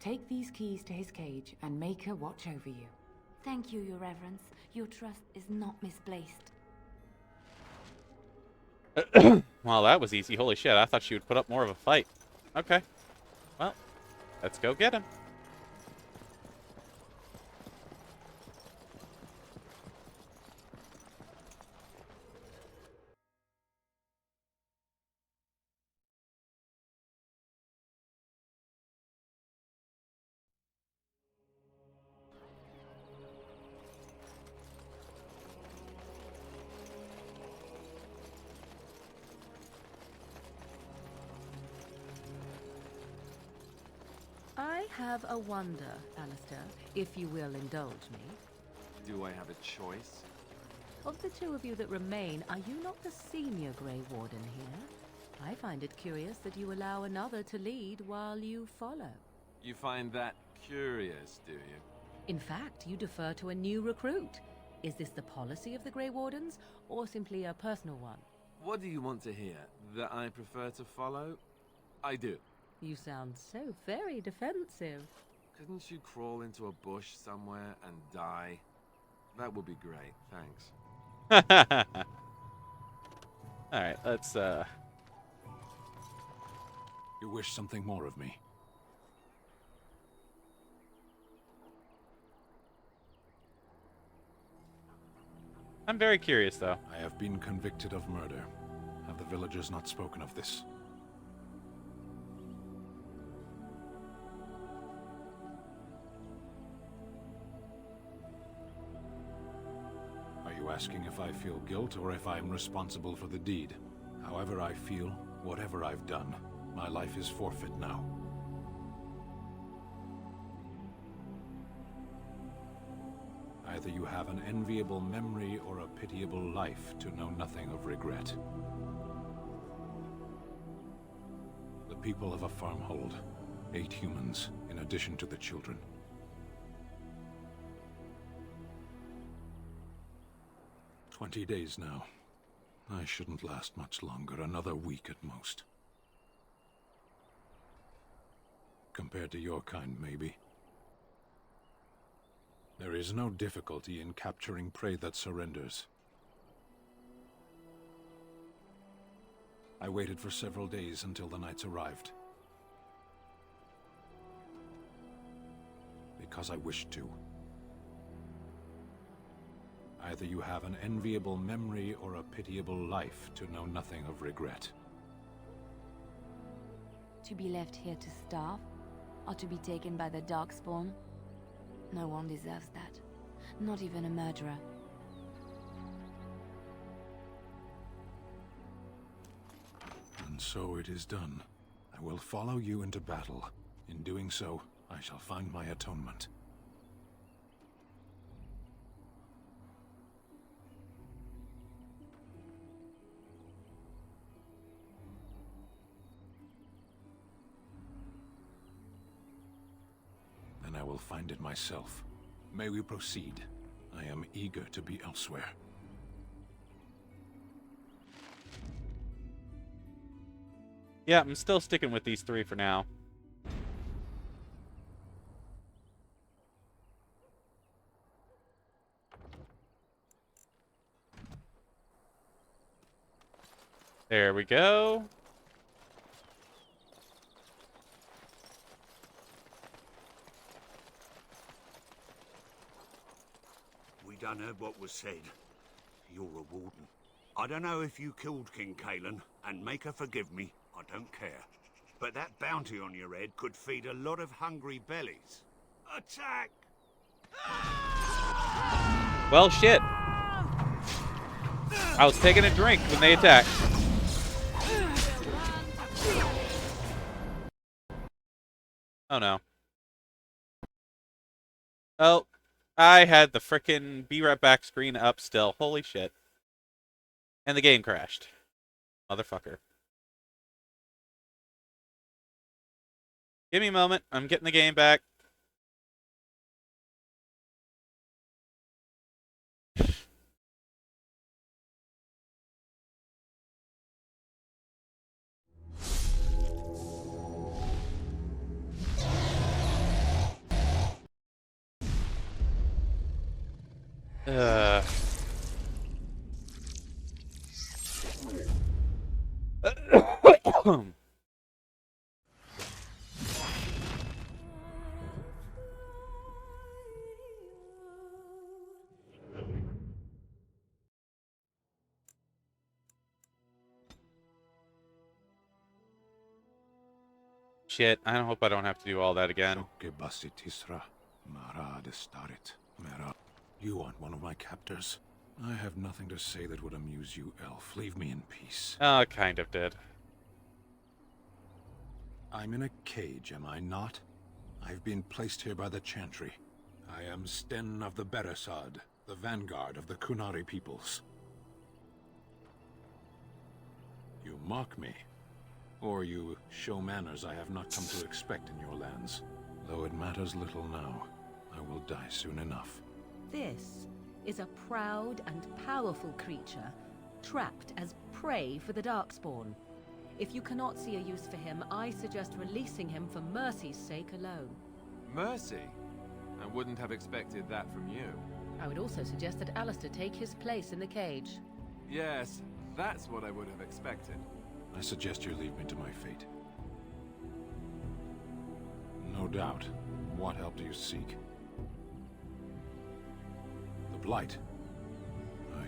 Take these keys to his cage and Maker watch over you. Thank you, Your Reverence. Your trust is not misplaced. Well, that was easy. Holy shit, I thought she would put up more of a fight. Okay. Well, let's go get him. I have a wonder, Alistair, if you will indulge me. Do I have a choice? Of the two of you that remain, are you not the senior Grey Warden here? I find it curious that you allow another to lead while you follow. You find that curious, do you? In fact, you defer to a new recruit. Is this the policy of the Grey Wardens, or simply a personal one? What do you want to hear? That I prefer to follow? I do. You sound so very defensive. Couldn't you crawl into a bush somewhere and die? That would be great, thanks. Alright, let's, You wish something more of me? I'm very curious, though. I have been convicted of murder. Have the villagers not spoken of this? Are you asking if I feel guilt or if I'm responsible for the deed? However I feel, whatever I've done, my life is forfeit now. Either you have an enviable memory or a pitiable life to know nothing of regret. The people of a farmhold, 8 humans, in addition to the children. "20 days now. I shouldn't last much longer, another week at most. Compared to your kind, maybe. There is no difficulty in capturing prey that surrenders. I waited for several days until the knights arrived. Because I wished to. Either you have an enviable memory or a pitiable life to know nothing of regret. To be left here to starve? Or to be taken by the Darkspawn? No one deserves that. Not even a murderer. And so it is done. I will follow you into battle. In doing so, I shall find my atonement. Then I will find it myself. May we proceed? I am eager to be elsewhere. Yeah, I'm still sticking with these 3 for now. There we go. We done heard what was said. You're a warden. I don't know if you killed King Cailan, and make her forgive me, I don't care. But that bounty on your head could feed a lot of hungry bellies. Attack! Well, shit. I was taking a drink when they attacked. Oh no. Oh, I had the frickin' Be Right Back screen up still. Holy shit. And the game crashed. Motherfucker. Give me a moment. I'm getting the game back. Shit, I hope I don't have to do all that again. You aren't one of my captors. I have nothing to say that would amuse you, elf. Leave me in peace. Oh, kind of did. I'm in a cage, am I not? I've been placed here by the Chantry. I am Sten of the Beresod, the vanguard of the Qunari peoples. You mock me. Or you show manners I have not come to expect in your lands. Though it matters little now, I will die soon enough. This is a proud and powerful creature, trapped as prey for the Darkspawn. If you cannot see a use for him, I suggest releasing him for mercy's sake alone. Mercy? I wouldn't have expected that from you. I would also suggest that Alistair take his place in the cage. Yes, that's what I would have expected. I suggest you leave me to my fate. No doubt. What help do you seek? The Blight.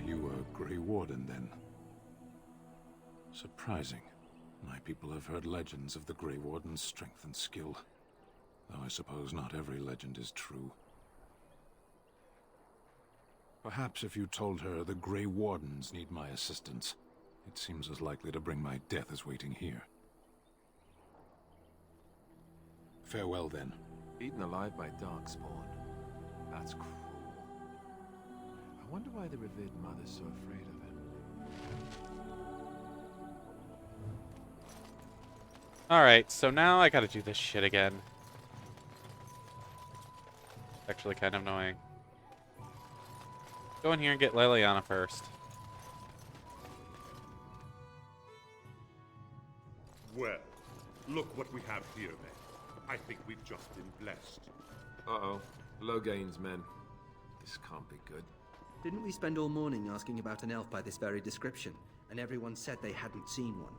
you a Grey Warden, then? Surprising. My people have heard legends of the Grey Warden's strength and skill. Though I suppose not every legend is true. Perhaps if you told her the Grey Wardens need my assistance, it seems as likely to bring my death as waiting here. Farewell, then. Eaten alive by Darkspawn. That's cruel. I wonder why the revered mother's so afraid of him. Alright, so now I gotta do this shit again. Actually kind of annoying. Go in here and get Leliana first. Well, look what we have here, then. I think we've just been blessed. Uh-oh. Logain's men. This can't be good. Didn't we spend all morning asking about an elf by this very description, and everyone said they hadn't seen one?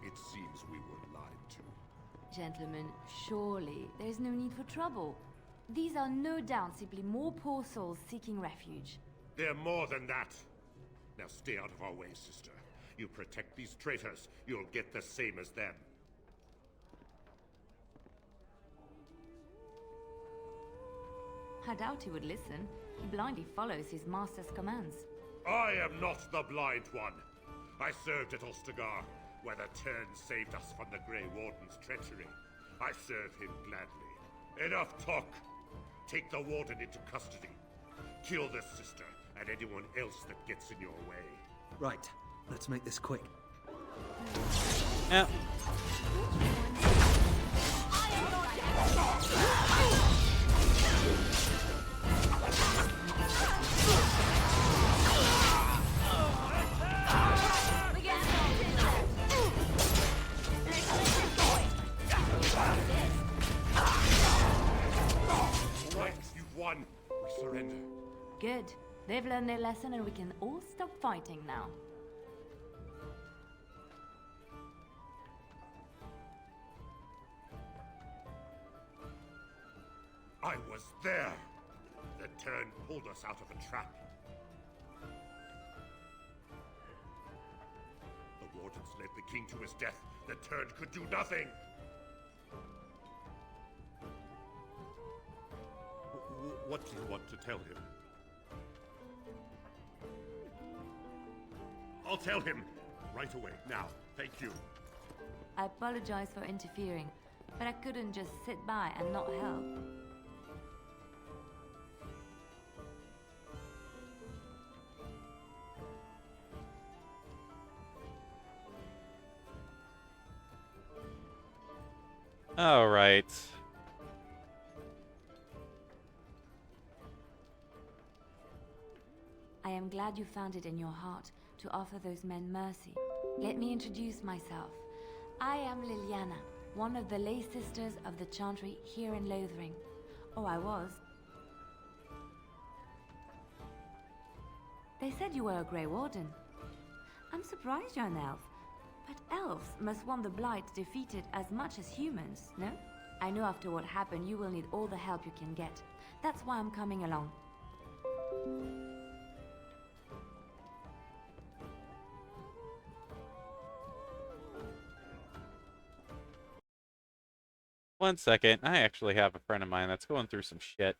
It seems we were lied to. Gentlemen, surely there's no need for trouble. These are no doubt simply more poor souls seeking refuge. They're more than that. Now stay out of our way, sister. You protect these traitors, you'll get the same as them. I doubt he would listen. He blindly follows his master's commands. I am not the blind one. I served at Ostagar, where the Turn saved us from the Grey Warden's treachery. I serve him gladly. Enough talk! Take the Warden into custody. Kill the sister and anyone else that gets in your way. Right. Let's make this quick. Yeah. Right, you've won. We surrender. Good. They've learned their lesson and we can all stop fighting now. I was there. The Turn pulled us out of a trap. The Wardens led the King to his death. The Turn could do nothing. What do you want to tell him? I'll tell him right away, now. Thank you. I apologize for interfering, but I couldn't just sit by and not help. All right. I am glad you found it in your heart to offer those men mercy. Let me introduce myself. I am Leliana, one of the lay sisters of the Chantry here in Lothering. Oh, I was. They said you were a Grey Warden. I'm surprised you're an elf. But elves must want the Blight defeated as much as humans, no? I know after what happened you will need all the help you can get. That's why I'm coming along. One second. I actually have a friend of mine that's going through some shit.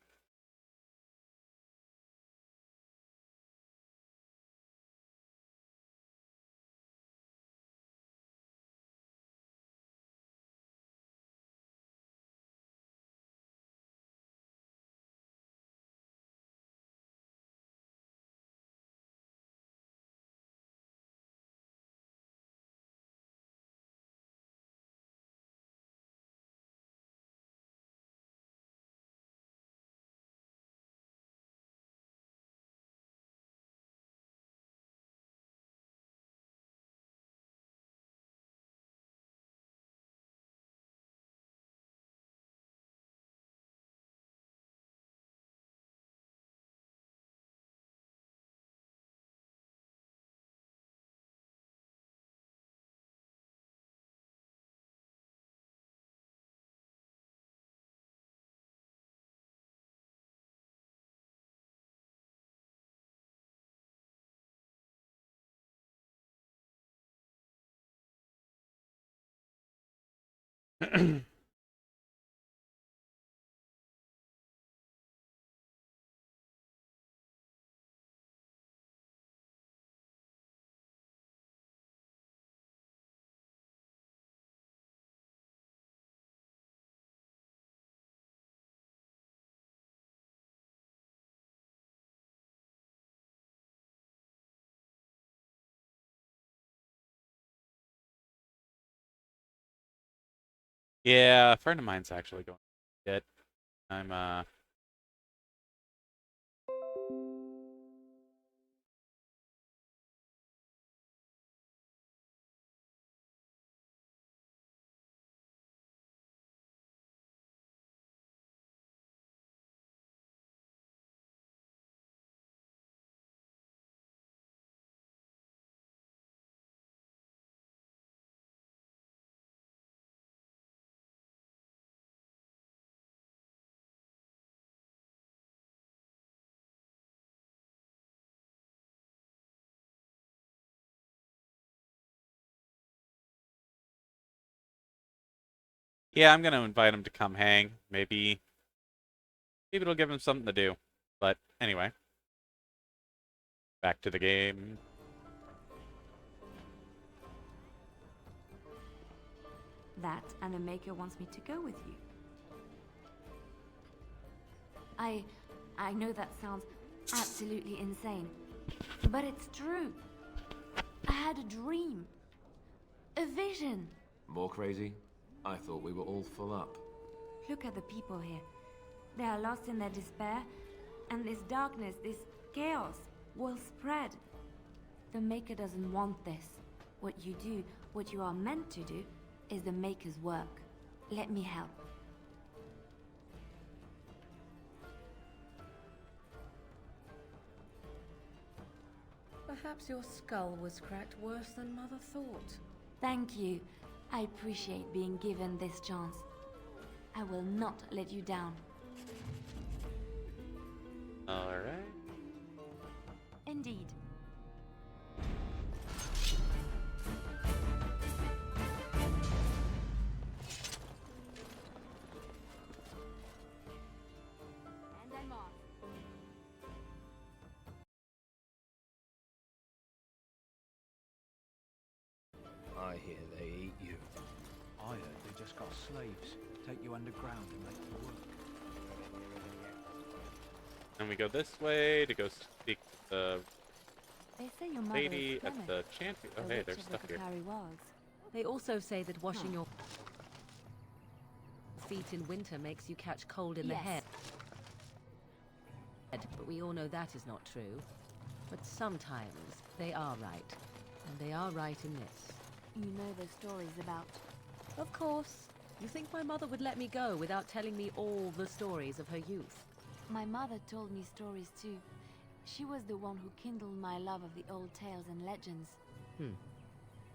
Yeah, a friend of mine's actually going to get. I'm Yeah, I'm gonna invite him to come hang. Maybe it'll give him something to do. But anyway, back to the game. That and the Maker wants me to go with you. I know that sounds absolutely insane, but it's true. I had a dream. A vision. More crazy? I thought we were all full up. Look at the people here. They are lost in their despair, and this darkness, this chaos, will spread. The Maker doesn't want this. What you do, what you are meant to do, is the Maker's work. Let me help. Perhaps your skull was cracked worse than Mother thought. Thank you. I appreciate being given this chance. I will not let you down. Alright. Indeed. And I'm off. I hear they eat you. I heard they just got slaves. Take you underground and make you work. And we go this way to go speak to the They say your mother lady is at Clement, the chantry. Oh, the hey, witch there's of stuff the here. Katari Wilds. They also say that washing Huh. your feet in winter makes you catch cold in the Yes. head. But we all know that is not true. But sometimes they are right. And they are right in this. You know the stories about... Of course. You think my mother would let me go without telling me all the stories of her youth? My mother told me stories too. She was the one who kindled my love of the old tales and legends.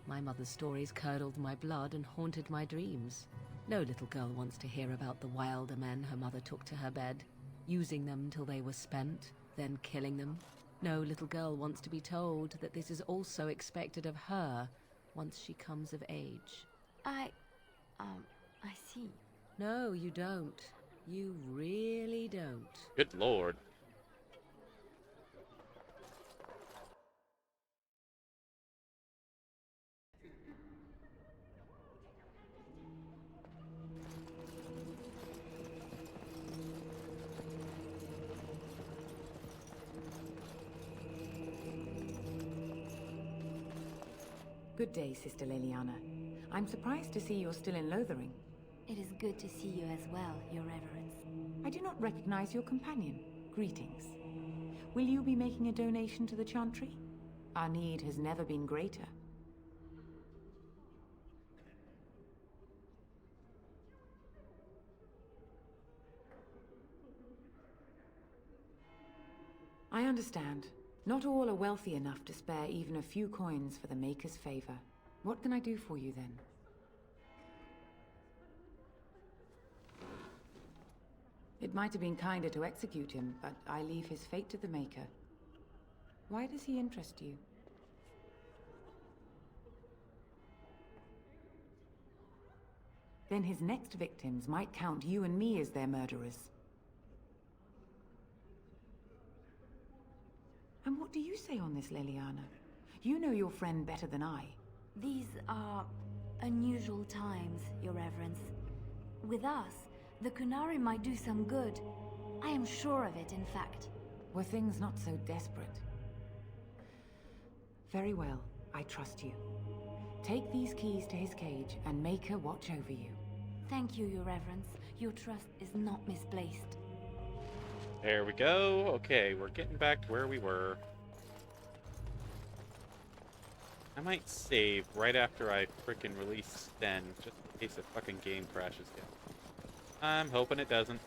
My mother's stories curdled my blood and haunted my dreams. No little girl wants to hear about the wilder men her mother took to her bed, using them till they were spent, then killing them. No little girl wants to be told that this is also expected of her once she comes of age. I see. No, you don't. You really don't. Good lord. Good day, Sister Leliana. I'm surprised to see you're still in Lothering. It is good to see you as well, Your Reverence. I do not recognize your companion. Greetings. Will you be making a donation to the Chantry? Our need has never been greater. I understand. Not all are wealthy enough to spare even a few coins for the Maker's favor. What can I do for you then? It might have been kinder to execute him, but I leave his fate to the Maker. Why does he interest you? Then his next victims might count you and me as their murderers. And what do you say on this, Leliana? You know your friend better than I. These are unusual times, Your Reverence. With us, the Kunari might do some good. I am sure of it, in fact. Were things not so desperate? Very well, I trust you. Take these keys to his cage and make her watch over you. Thank you, Your Reverence. Your trust is not misplaced. There we go. Okay, we're getting back to where we were. I might save right after I frickin' release Sten, just in case the fucking game crashes again. I'm hoping it doesn't.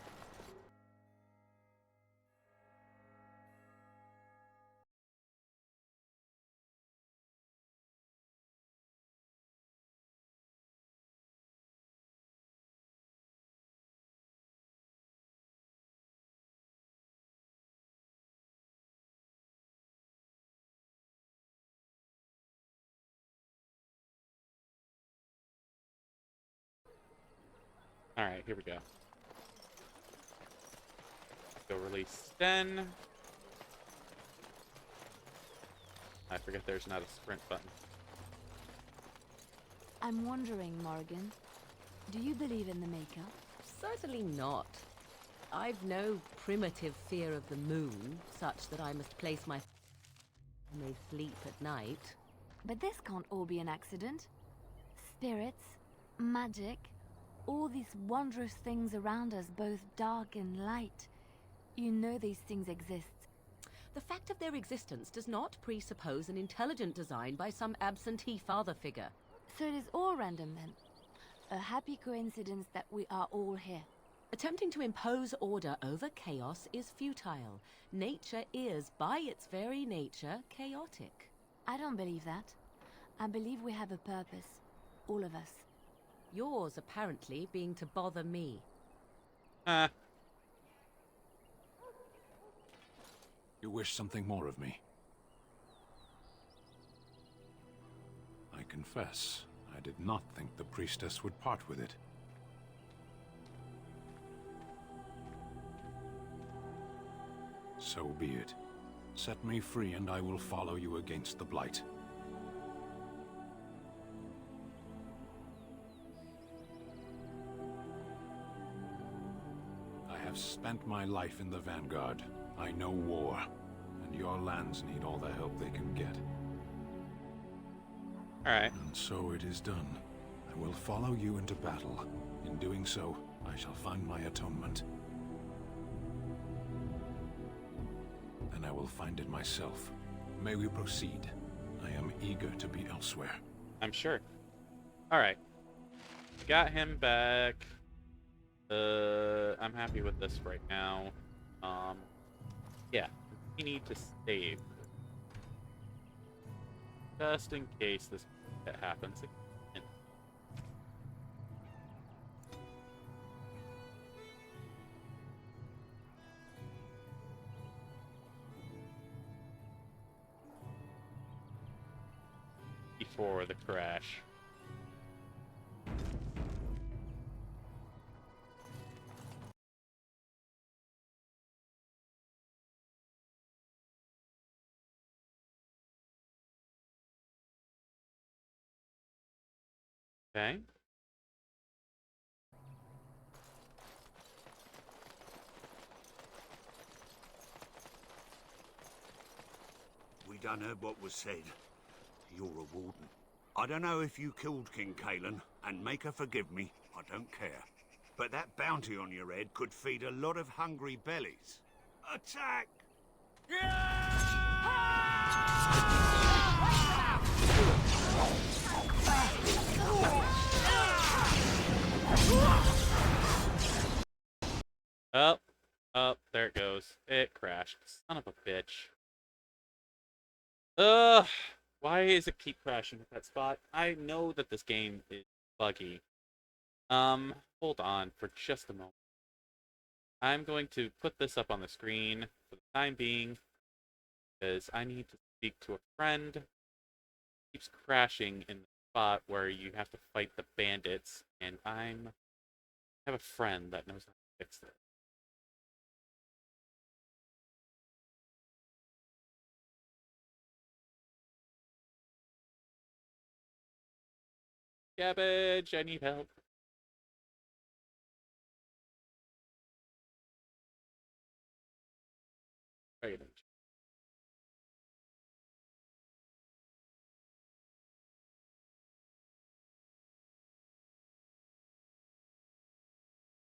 Alright, here we go. Go release Sten. I forget there's not a sprint button. I'm wondering, Morrigan, do you believe in the Maker? Certainly not. I've no primitive fear of the moon, such that I must place my may sleep at night. But this can't all be an accident. Spirits, magic, all these wondrous things around us, both dark and light. You know these things exist. The fact of their existence does not presuppose an intelligent design by some absentee father figure. So it is all random then. A happy coincidence that we are all here. Attempting to impose order over chaos is futile. Nature is, by its very nature, chaotic. I don't believe that. I believe we have a purpose. All of us. Yours, apparently, being to bother me. You wish something more of me? I confess, I did not think the priestess would part with it. So be it. Set me free and I will follow you against the Blight. I have spent my life in the Vanguard. I know war, and your lands need all the help they can get. Alright. And so it is done. I will follow you into battle. In doing so, I shall find my atonement. Then I will find it myself. May we proceed? I am eager to be elsewhere. I'm sure. Alright. Got him back. I'm happy with this right now. Yeah. We need to save. Just in case this happens again. Before the crash. Okay. We done heard what was said. You're a warden. I don't know if you killed King Cailan, and make her forgive me, I don't care. But that bounty on your head could feed a lot of hungry bellies. Attack! Up, there it goes. It crashed. Son of a bitch. Why does it keep crashing at that spot? I know that this game is buggy. Hold on for just a moment. I'm going to put this up on the screen for the time being, because I need to speak to a friend. It keeps crashing in the spot where you have to fight the bandits, and I have a friend that knows how to fix this. Cabbage, I need help. Right.